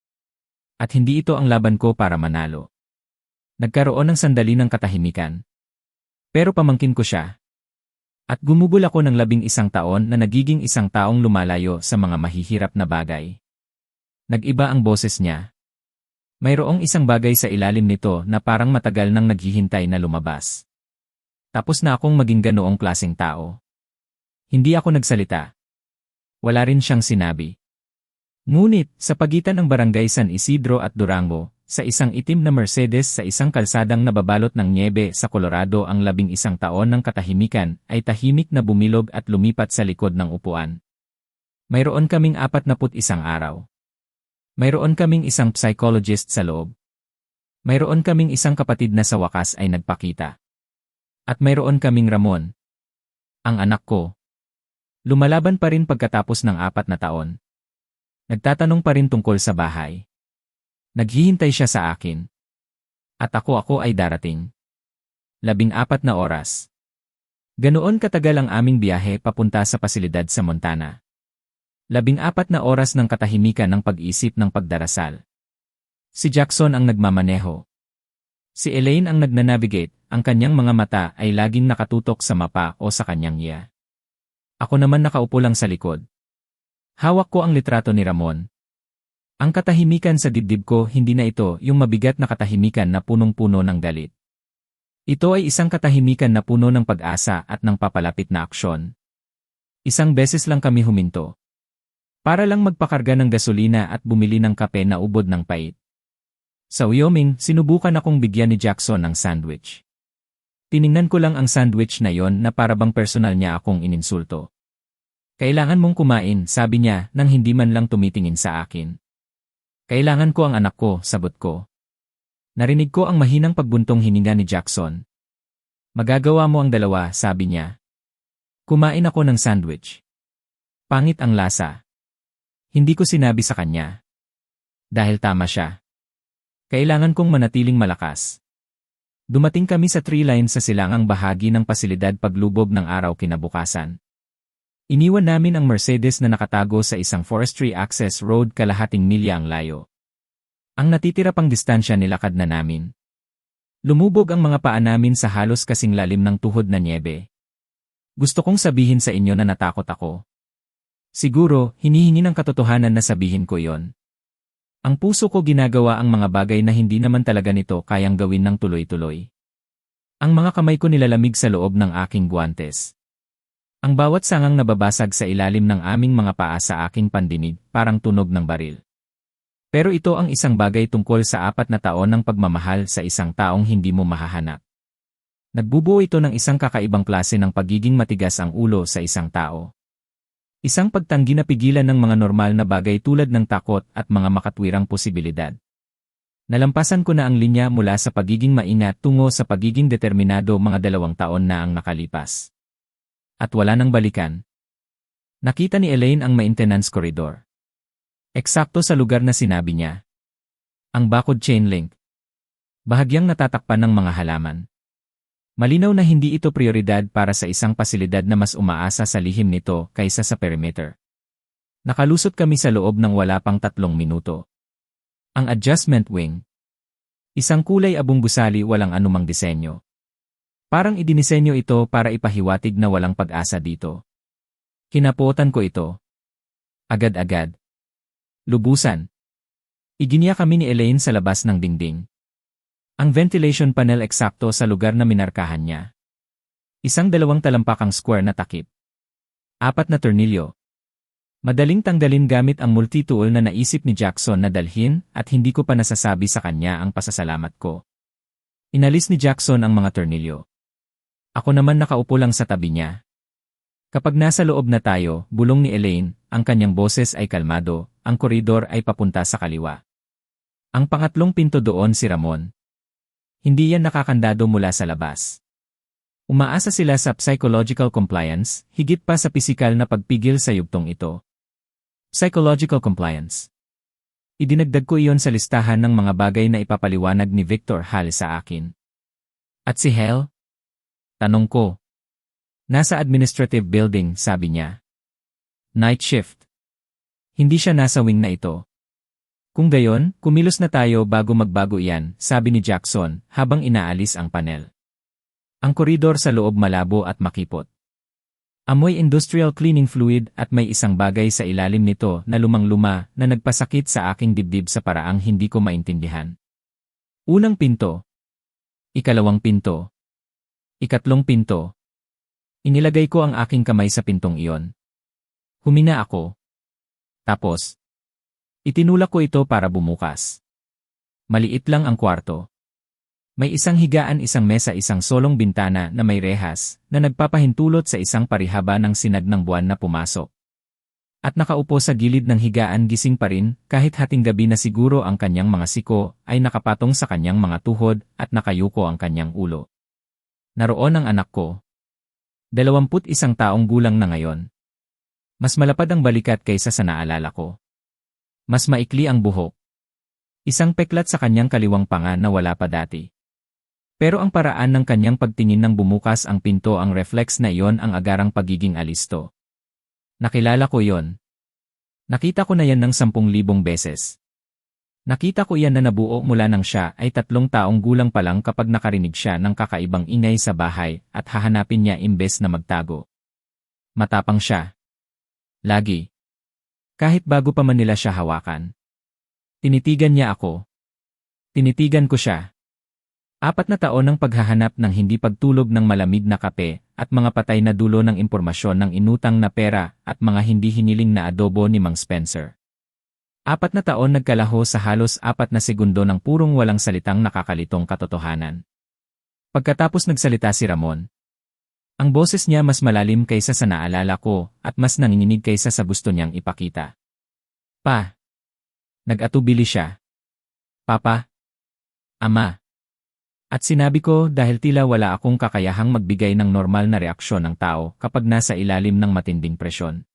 At hindi ito ang laban ko para manalo. Nagkaroon ng sandali ng katahimikan. Pero pamangkin ko siya. At gumugol ako ng 11 taon na nagiging isang taong lumalayo sa mga mahihirap na bagay. Nag-iba ang boses niya. Mayroong isang bagay sa ilalim nito na parang matagal nang naghihintay na lumabas. Tapos na akong maging ganoong klaseng tao. Hindi ako nagsalita. Wala rin siyang sinabi. Ngunit, sa pagitan ng barangay San Isidro at Durango, sa isang itim na Mercedes sa isang kalsadang nababalot ng nyebe sa Colorado ang 11 taon ng katahimikan ay tahimik na bumilog at lumipat sa likod ng upuan. Mayroon kaming 41 araw. Mayroon kaming isang psychologist sa loob. Mayroon kaming isang kapatid na sa wakas ay nagpakita. At mayroon kaming Ramon. Ang anak ko. Lumalaban pa rin pagkatapos ng 4 na taon. Nagtatanong pa rin tungkol sa bahay. Naghihintay siya sa akin. At ako ay darating. 14 na oras. Ganoon katagal ang aming biyahe papunta sa pasilidad sa Montana. 14 na oras ng katahimikan ng pag-iisip ng pagdarasal. Si Jackson ang nagmamaneho. Si Elaine ang nagnanavigate, ang kanyang mga mata ay laging nakatutok sa mapa o sa kanyang iya. Ako naman nakaupo lang sa likod. Hawak ko ang litrato ni Ramon. Ang katahimikan sa dibdib ko hindi na ito yung mabigat na katahimikan na punong-puno ng galit. Ito ay isang katahimikan na puno ng pag-asa at ng papalapit na aksyon. Isang beses lang kami huminto. Para lang magpakarga ng gasolina at bumili ng kape na ubod ng pait. Sa Wyoming, sinubukan akong bigyan ni Jackson ng sandwich. Tiningnan ko lang ang sandwich na yon na parabang personal niya akong ininsulto. Kailangan mong kumain, sabi niya nang hindi man lang tumitingin sa akin. Kailangan ko ang anak ko, sagot ko. Narinig ko ang mahinang pagbuntong hininga ni Jackson. Magagawa mo ang dalawa, sabi niya. Kumain ako ng sandwich. Pangit ang lasa. Hindi ko sinabi sa kanya. Dahil tama siya. Kailangan kong manatiling malakas. Dumating kami sa tree line sa silangang bahagi ng pasilidad paglubog ng araw kinabukasan. Iniwan namin ang Mercedes na nakatago sa isang forestry access road kalahating milya ang layo. Ang natitira pang distansya nilakad na namin. Lumubog ang mga paa namin sa halos kasing lalim ng tuhod na nyebe. Gusto kong sabihin sa inyo na natakot ako. Siguro, hinihingi ng katotohanan na sabihin ko yon. Ang puso ko ginagawa ang mga bagay na hindi naman talaga nito kayang gawin ng tuloy-tuloy. Ang mga kamay ko nilalamig sa loob ng aking guwantes. Ang bawat sangang nababasag sa ilalim ng aming mga paa sa aking pandinig, parang tunog ng baril. Pero ito ang isang bagay tungkol sa 4 na taon ng pagmamahal sa isang taong hindi mo mahahanap. Nagbubuo ito ng isang kakaibang klase ng pagiging matigas ang ulo sa isang tao. Isang pagtanggi na pigilan ng mga normal na bagay tulad ng takot at mga makatwirang posibilidad. Nalampasan ko na ang linya mula sa pagiging maingat tungo sa pagiging determinado mga 2 taon na ang nakalipas. At wala nang balikan. Nakita ni Elaine ang maintenance corridor. Eksakto sa lugar na sinabi niya. Ang bakod chain link. Bahagyang natatakpan ng mga halaman. Malinaw na hindi ito prioridad para sa isang pasilidad na mas umaasa sa lihim nito kaysa sa perimeter. Nakalusot kami sa loob ng wala pang 3 minuto. Ang adjustment wing. Isang kulay abong gusali walang anumang disenyo. Parang idinisenyo ito para ipahiwatig na walang pag-asa dito. Kinapuotan ko ito. Agad-agad. Lubusan. Iginiya kami ni Elaine sa labas ng dingding. Ang ventilation panel eksakto sa lugar na minarkahan niya. Isang 2 talampakang square na takip. 4 na tornilyo. Madaling tanggalin gamit ang multi-tool na naisip ni Jackson na dalhin at hindi ko pa nasasabi sa kanya ang pasasalamat ko. Inalis ni Jackson ang mga tornilyo. Ako naman nakaupo lang sa tabi niya. Kapag nasa loob na tayo, bulong ni Elaine, ang kanyang boses ay kalmado, ang koridor ay papunta sa kaliwa. Ang pangatlong pinto doon si Ramon. Hindi yan nakakandado mula sa labas. Umaasa sila sa psychological compliance, higit pa sa pisikal na pagpigil sa yugtong ito. Psychological compliance. Idinagdag ko iyon sa listahan ng mga bagay na ipapaliwanag ni Victor Hall sa akin. At si Hell? Tanong ko. Nasa administrative building, sabi niya. Night shift. Hindi siya nasa wing na ito. Kung gayon, kumilos na tayo bago magbago iyan, sabi ni Jackson habang inaalis ang panel. Ang koridor sa loob malabo at makipot. Amoy industrial cleaning fluid at may isang bagay sa ilalim nito na lumang-luma na nagpasakit sa aking dibdib sa paraang hindi ko maintindihan. Unang pinto. Ikalawang pinto. Ikatlong pinto. Inilagay ko ang aking kamay sa pintong iyon. Humina ako. Tapos, itinulak ko ito para bumukas. Maliit lang ang kwarto. May isang higaan, isang mesa, isang solong bintana na may rehas na nagpapahintulot sa isang parihaba ng sinag ng buwan na pumasok. At nakaupo sa gilid ng higaan, gising pa rin kahit hating gabi na siguro ang kanyang mga siko ay nakapatong sa kanyang mga tuhod at nakayuko ang kanyang ulo. Naroon ang anak ko. 21 taong gulang na ngayon. Mas malapad ang balikat kaysa sa naalala ko. Mas maikli ang buhok. Isang peklat sa kanyang kaliwang panga na wala pa dati. Pero ang paraan ng kanyang pagtingin nang bumukas ang pinto, ang reflex na iyon, ang agarang pagiging alisto. Nakilala ko yon. Nakita ko na yan ng 10,000 beses. Nakita ko yan na nabuo mula nang siya ay 3 taong gulang pa lang kapag nakarinig siya ng kakaibang ingay sa bahay at hahanapin niya imbes na magtago. Matapang siya. Lagi. Kahit bago pa man nila siya hawakan. Tinitigan niya ako. Tinitigan ko siya. 4 na taon ng paghahanap ng hindi pagtulog ng malamig na kape at mga patay na dulo ng impormasyon ng inutang na pera at mga hindi hiniling na adobo ni Mang Spencer. 4 na taon nagkalaho sa halos 4 na segundo ng purong walang salitang nakakalitong katotohanan. Pagkatapos nagsalita si Ramon. Ang boses niya mas malalim kaysa sa naalala ko at mas nanginginig kaysa sa gusto niyang ipakita. Pa. Nag-atubili siya. Papa. Ama. At sinabi ko dahil tila wala akong kakayahang magbigay ng normal na reaksyon ng tao kapag nasa ilalim ng matinding presyon.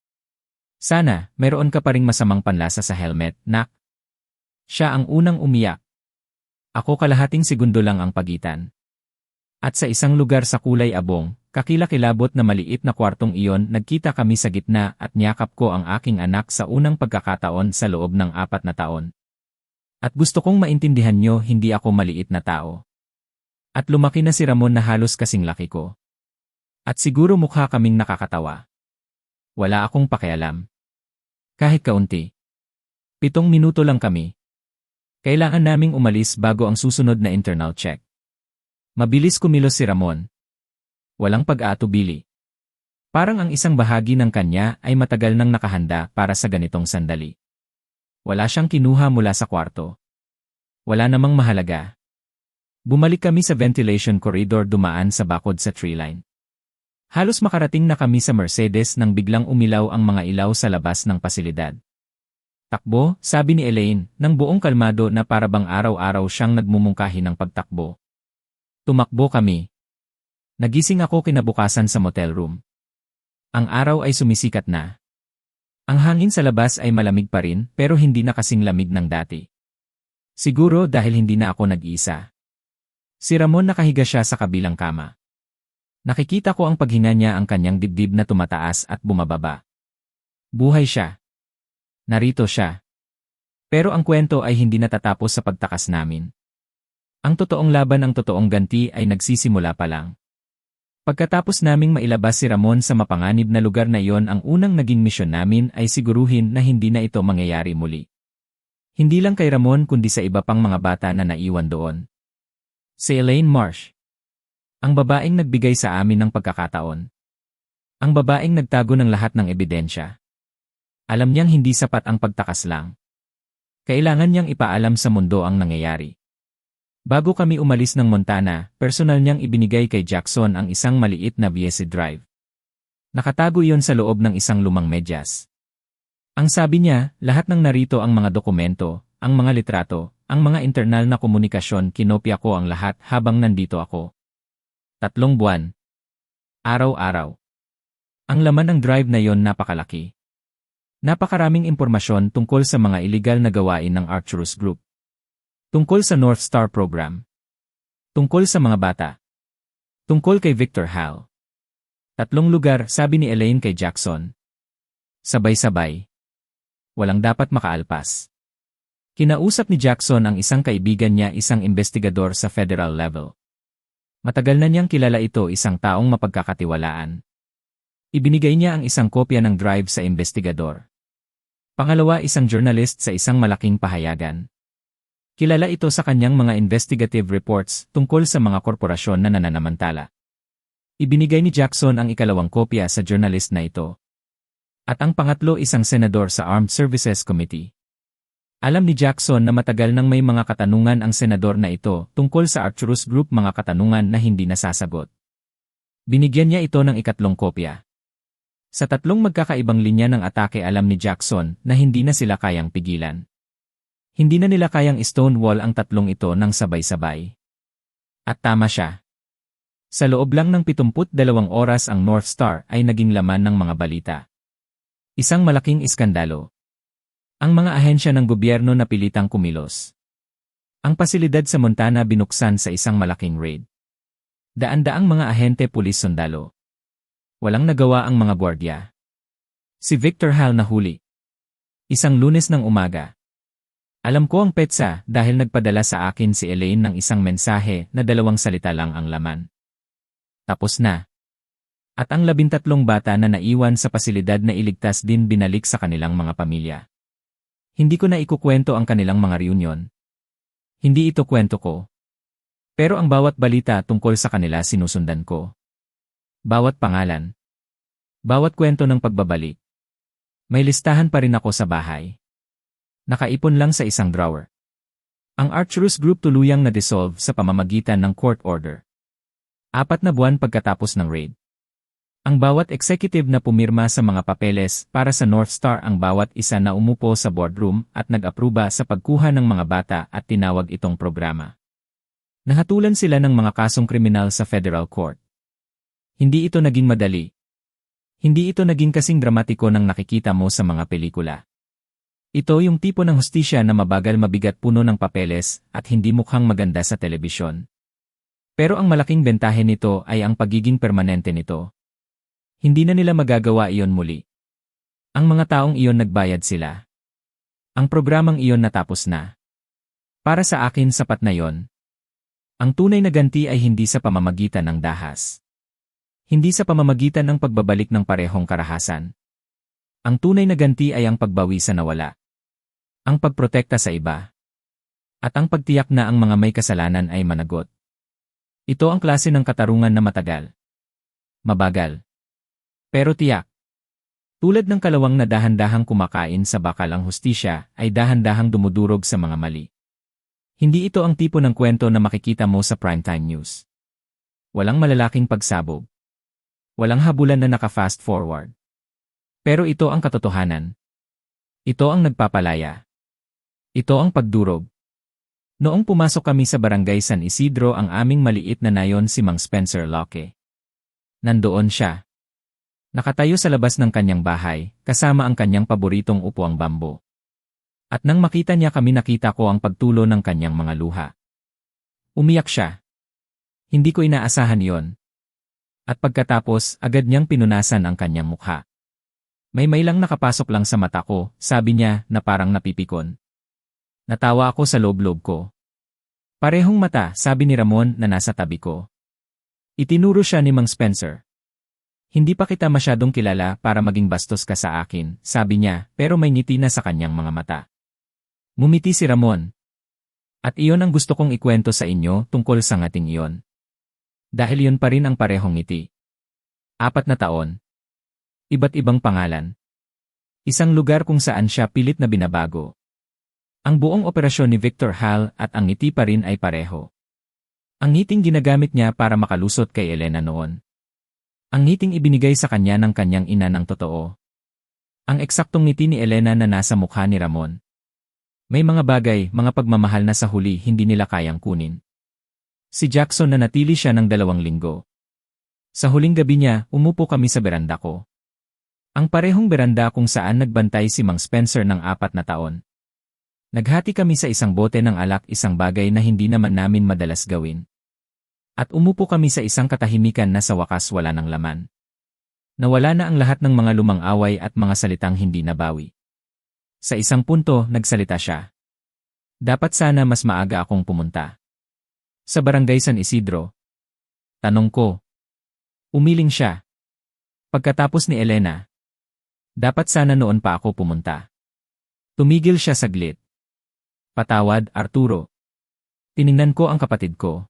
Sana, mayroon ka pa ring masamang panlasa sa helmet, nak. Siya ang unang umiyak. Ako kalahating segundo lang ang pagitan. At sa isang lugar sa kulay abong, kakilakilabot na maliit na kwartong iyon, nagkita kami sa gitna at niyakap ko ang aking anak sa unang pagkakataon sa loob ng 4 na taon. At gusto kong maintindihan niyo, hindi ako maliit na tao. At lumaki na si Ramon na halos kasing laki ko. At siguro mukha kaming nakakatawa. Wala akong pakialam. Kahit kaunti. 7 minuto lang kami. Kailangan naming umalis bago ang susunod na internal check. Mabilis kumilos si Ramon. Walang pag-aatubili. Parang ang isang bahagi ng kanya ay matagal nang nakahanda para sa ganitong sandali. Wala siyang kinuha mula sa kwarto. Wala namang mahalaga. Bumalik kami sa ventilation corridor, dumaan sa bakod sa tree line. Halos makarating na kami sa Mercedes nang biglang umilaw ang mga ilaw sa labas ng pasilidad. Takbo, sabi ni Elaine, nang buong kalmado na para bang araw-araw siyang nagmumungkahi ng pagtakbo. Tumakbo kami. Nagising ako kinabukasan sa motel room. Ang araw ay sumisikat na. Ang hangin sa labas ay malamig pa rin pero hindi na kasing lamig ng dati. Siguro dahil hindi na ako nag-iisa. Si Ramon nakahiga siya sa kabilang kama. Nakikita ko ang paghinga niya, ang kanyang dibdib na tumataas at bumababa. Buhay siya. Narito siya. Pero ang kwento ay hindi natatapos sa pagtakas namin. Ang totoong laban, ang totoong ganti ay nagsisimula pa lang. Pagkatapos naming mailabas si Ramon sa mapanganib na lugar na iyon, ang unang naging misyon namin ay siguruhin na hindi na ito mangyayari muli. Hindi lang kay Ramon kundi sa iba pang mga bata na naiwan doon. Si Elaine Marsh. Ang babaeng nagbigay sa amin ng pagkakataon. Ang babaeng nagtago ng lahat ng ebidensya. Alam niyang hindi sapat ang pagtakas lang. Kailangan niyang ipaalam sa mundo ang nangyayari. Bago kami umalis ng Montana, personal niyang ibinigay kay Jackson ang isang maliit na VS drive. Nakatago iyon sa loob ng isang lumang medyas. Ang sabi niya, lahat ng narito, ang mga dokumento, ang mga litrato, ang mga internal na komunikasyon, kinopya ko ang lahat habang nandito ako. 3 buwan. Araw-araw. Ang laman ng drive na yon napakalaki. Napakaraming impormasyon tungkol sa mga iligal na gawain ng Arcturus Group. Tungkol sa North Star Program. Tungkol sa mga bata. Tungkol kay Victor Hall. 3 lugar, sabi ni Elaine kay Jackson. Sabay-sabay. Walang dapat makaalpas. Kinausap ni Jackson ang isang kaibigan niya, isang investigador sa federal level. Matagal na niyang kilala ito, isang taong mapagkakatiwalaan. Ibinigay niya ang isang kopya ng drive sa investigador. Pangalawa, isang journalist sa isang malaking pahayagan. Kilala ito sa kanyang mga investigative reports tungkol sa mga korporasyon na nananamantala. Ibinigay ni Jackson ang ikalawang kopya sa journalist na ito. At ang pangatlo, isang senador sa Armed Services Committee. Alam ni Jackson na matagal nang may mga katanungan ang senador na ito tungkol sa Arcturus Group, mga katanungan na hindi nasasagot. Binigyan niya ito ng ikatlong kopya. Sa tatlong magkakaibang linya ng atake, alam ni Jackson na hindi na sila kayang pigilan. Hindi na nila kayang stonewall ang tatlong ito ng sabay-sabay. At tama siya. Sa loob lang ng 72 oras ang North Star ay naging laman ng mga balita. Isang malaking iskandalo. Ang mga ahensya ng gobyerno napilitang kumilos. Ang pasilidad sa Montana binuksan sa isang malaking raid. Daan-daang mga ahente, pulis, sundalo. Walang nagawa ang mga gwardiya. Si Victor Hall nahuli. Isang Lunes ng umaga. Alam ko ang petsa dahil nagpadala sa akin si Elaine ng isang mensahe na 2 salita lang ang laman. Tapos na. At ang 13 bata na naiwan sa pasilidad na iligtas din binalik sa kanilang mga pamilya. Hindi ko na ikukwento ang kanilang mga reunion. Hindi ito kwento ko. Pero ang bawat balita tungkol sa kanila sinusundan ko. Bawat pangalan. Bawat kwento ng pagbabalik. May listahan pa rin ako sa bahay. Nakaipon lang sa isang drawer. Ang Arcturus Group tuluyang na-dissolve sa pamamagitan ng court order. 4 na buwan pagkatapos ng raid. Ang bawat executive na pumirma sa mga papeles para sa North Star, ang bawat isa na umupo sa boardroom at nag-apruba sa pagkuha ng mga bata at tinawag itong programa. Nahatulan sila ng mga kasong kriminal sa federal court. Hindi ito naging madali. Hindi ito naging kasing dramatiko ng nakikita mo sa mga pelikula. Ito yung tipo ng hustisya na mabagal, mabigat, puno ng papeles, at hindi mukhang maganda sa telebisyon. Pero ang malaking bentahe nito ay ang pagiging permanente nito. Hindi na nila magagawa iyon muli. Ang mga taong iyon nagbayad sila. Ang programang iyon natapos na. Para sa akin sapat na yon. Ang tunay na ganti ay hindi sa pamamagitan ng dahas. Hindi sa pamamagitan ng pagbabalik ng parehong karahasan. Ang tunay na ganti ay ang pagbawi sa nawala. Ang pagprotekta sa iba. At ang pagtiyak na ang mga may kasalanan ay managot. Ito ang klase ng katarungan na matagal. Mabagal. Pero tiyak. Tulad ng kalawang na dahan-dahang kumakain sa bakal, ang hustisya ay dahan-dahang dumudurog sa mga mali. Hindi ito ang tipo ng kwento na makikita mo sa primetime news. Walang malalaking pagsabog. Walang habulan na naka-fast forward. Pero ito ang katotohanan. Ito ang nagpapalaya. Ito ang pagdurog. Noong pumasok kami sa Barangay San Isidro, ang aming maliit na nayon si Mang Spencer Locke. Nandoon siya. Nakatayo sa labas ng kanyang bahay, kasama ang kanyang paboritong upuang bambo. At nang makita niya kami, nakita ko ang pagtulo ng kanyang mga luha. Umiyak siya. Hindi ko inaasahan iyon. At pagkatapos, agad niyang pinunasan ang kanyang mukha. May lang nakapasok lang sa mata ko, sabi niya na parang napipikon. Natawa ako sa loob-loob ko. Parehong mata, sabi ni Ramon na nasa tabi ko. Itinuro siya ni Mang Spencer. Hindi pa kita masyadong kilala para maging bastos ka sa akin, sabi niya, pero may ngiti na sa kanyang mga mata. Ngumiti si Ramon. At iyon ang gusto kong ikwento sa inyo tungkol sa ngating iyon. Dahil yun pa rin ang parehong ngiti. 4 na taon. Iba't ibang pangalan. Isang lugar kung saan siya pilit na binabago. Ang buong operasyon ni Victor Hall at ang ngiti pa rin ay pareho. Ang ngiting ginagamit niya para makalusot kay Elena noon. Ang ngiting ibinigay sa kanya ng kanyang ina ng totoo. Ang eksaktong ngiti ni Elena na nasa mukha ni Ramon. May mga bagay, mga pagmamahal na sa huli hindi nila kayang kunin. Si Jackson na natili siya ng 2 linggo. Sa huling gabi niya, umupo kami sa beranda ko. Ang parehong beranda kung saan nagbantay si Mang Spencer ng 4 na taon. Naghati kami sa isang bote ng alak, isang bagay na hindi naman namin madalas gawin. At umupo kami sa isang katahimikan na sa wakas wala ng laman. Nawala na ang lahat ng mga lumang away at mga salitang hindi nabawi. Sa isang punto, nagsalita siya. Dapat sana mas maaga akong pumunta. Sa Barangay San Isidro. Tanong ko. Umiling siya. Pagkatapos ni Elena, dapat sana noon pa ako pumunta. Tumigil siya saglit. Patawad, Arturo. Tiningnan ko ang kapatid ko.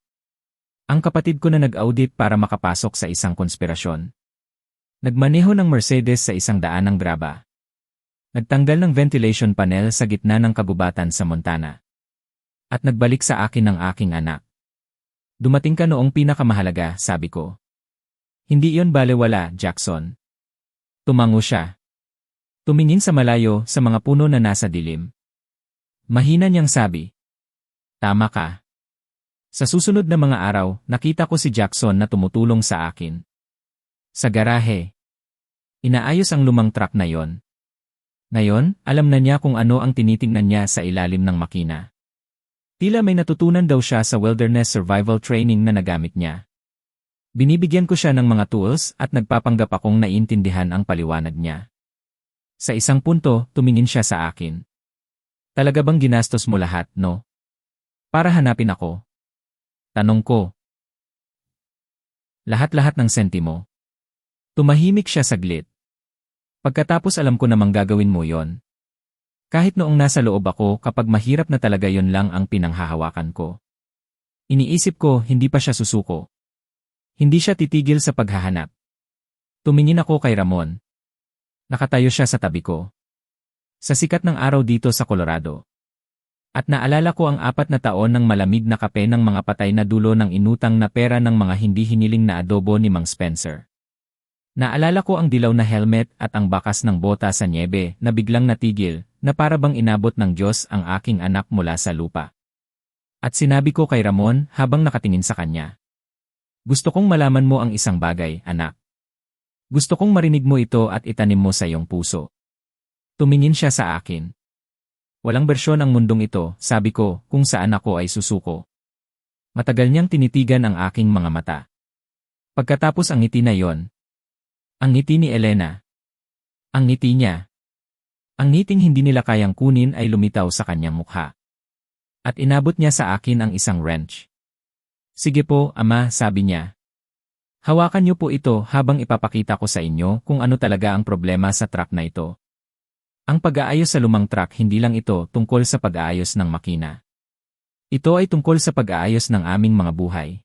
Ang kapatid ko na nag-audit para makapasok sa isang konspirasyon. Nagmaneho ng Mercedes sa isang daanang graba. Nagtanggal ng ventilation panel sa gitna ng kagubatan sa Montana. At nagbalik sa akin ng aking anak. Dumating ka noong pinakamahalaga, sabi ko. Hindi iyon balewala, Jackson. Tumango siya. Tumingin sa malayo sa mga puno na nasa dilim. Mahina niyang sabi. Tama ka. Sa susunod na mga araw, nakita ko si Jackson na tumutulong sa akin. Sa garahe. Inaayos ang lumang truck na yon. Ngayon, alam na niya kung ano ang tinitingnan niya sa ilalim ng makina. Tila may natutunan daw siya sa wilderness survival training na nagamit niya. Binibigyan ko siya ng mga tools at nagpapanggap akong naiintindihan ang paliwanag niya. Sa isang punto, tumingin siya sa akin. Talaga bang ginastos mo lahat, no? Para hanapin ako. Tanong ko. Lahat-lahat ng sentimo. Tumahimik siya saglit. Pagkatapos alam ko namang gagawin mo yon. Kahit noong nasa loob ako kapag mahirap na talaga yon lang ang pinanghahawakan ko. Iniisip ko hindi pa siya susuko. Hindi siya titigil sa paghahanap. Tumingin ako kay Ramon. Nakatayo siya sa tabi ko. Sa sikat ng araw dito sa Colorado. At naalala ko ang 4 na taon ng malamig na kape ng mga patay na dulo ng inutang na pera ng mga hindi hiniling na adobo ni Mang Spencer. Naalala ko ang dilaw na helmet at ang bakas ng bota sa niebe na biglang natigil na para bang inabot ng Diyos ang aking anak mula sa lupa. At sinabi ko kay Ramon habang nakatingin sa kanya. Gusto kong malaman mo ang isang bagay, anak. Gusto kong marinig mo ito at itanim mo sa iyong puso. Tumingin siya sa akin. Walang bersyon ang mundong ito, sabi ko, kung saan ako ay susuko. Matagal niyang tinitigan ang aking mga mata. Pagkatapos ang ngiti na yon. Ang ngiti ni Elena. Ang ngiti niya. Ang ngiting hindi nila kayang kunin ay lumitaw sa kanyang mukha. At inabot niya sa akin ang isang wrench. Sige po, ama, sabi niya. Hawakan niyo po ito habang ipapakita ko sa inyo kung ano talaga ang problema sa truck na ito. Ang pag-aayos sa lumang truck hindi lang ito tungkol sa pag-aayos ng makina. Ito ay tungkol sa pag-aayos ng aming mga buhay.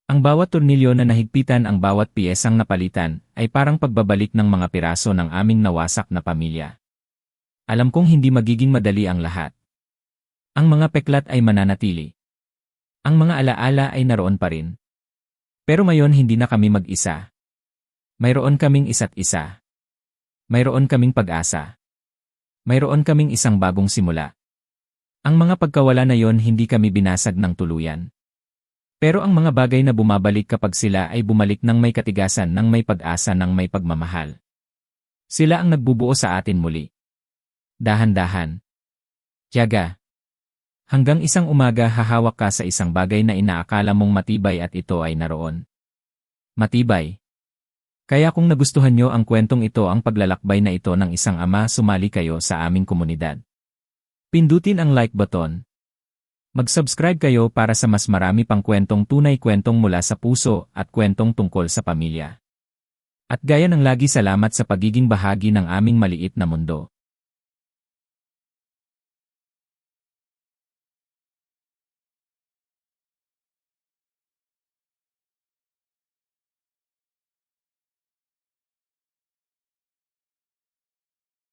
Ang bawat tornilyo na nahigpitan ang bawat piyesang napalitan ay parang pagbabalik ng mga piraso ng aming nawasak na pamilya. Alam kong hindi magiging madali ang lahat. Ang mga peklat ay mananatili. Ang mga alaala ay naroon pa rin. Pero ngayon hindi na kami mag-isa. Mayroon kaming isa't isa. Mayroon kaming pag-asa. Mayroon kaming isang bagong simula. Ang mga pagkawala na yon hindi kami binasag ng tuluyan. Pero ang mga bagay na bumabalik kapag sila ay bumalik ng may katigasan, ng may pag-asa, ng may pagmamahal. Sila ang nagbubuo sa atin muli. Dahan-dahan. Tiyaga. Hanggang isang umaga hahawak ka sa isang bagay na inaakala mong matibay at ito ay naroon. Matibay. Kaya kung nagustuhan nyo ang kwentong ito, ang paglalakbay na ito ng isang ama, sumali kayo sa aming komunidad. Pindutin ang like button. Mag-subscribe kayo para sa mas marami pang kwentong tunay, kwentong mula sa puso at kwentong tungkol sa pamilya. At gaya ng lagi, salamat sa pagiging bahagi ng aming maliit na mundo.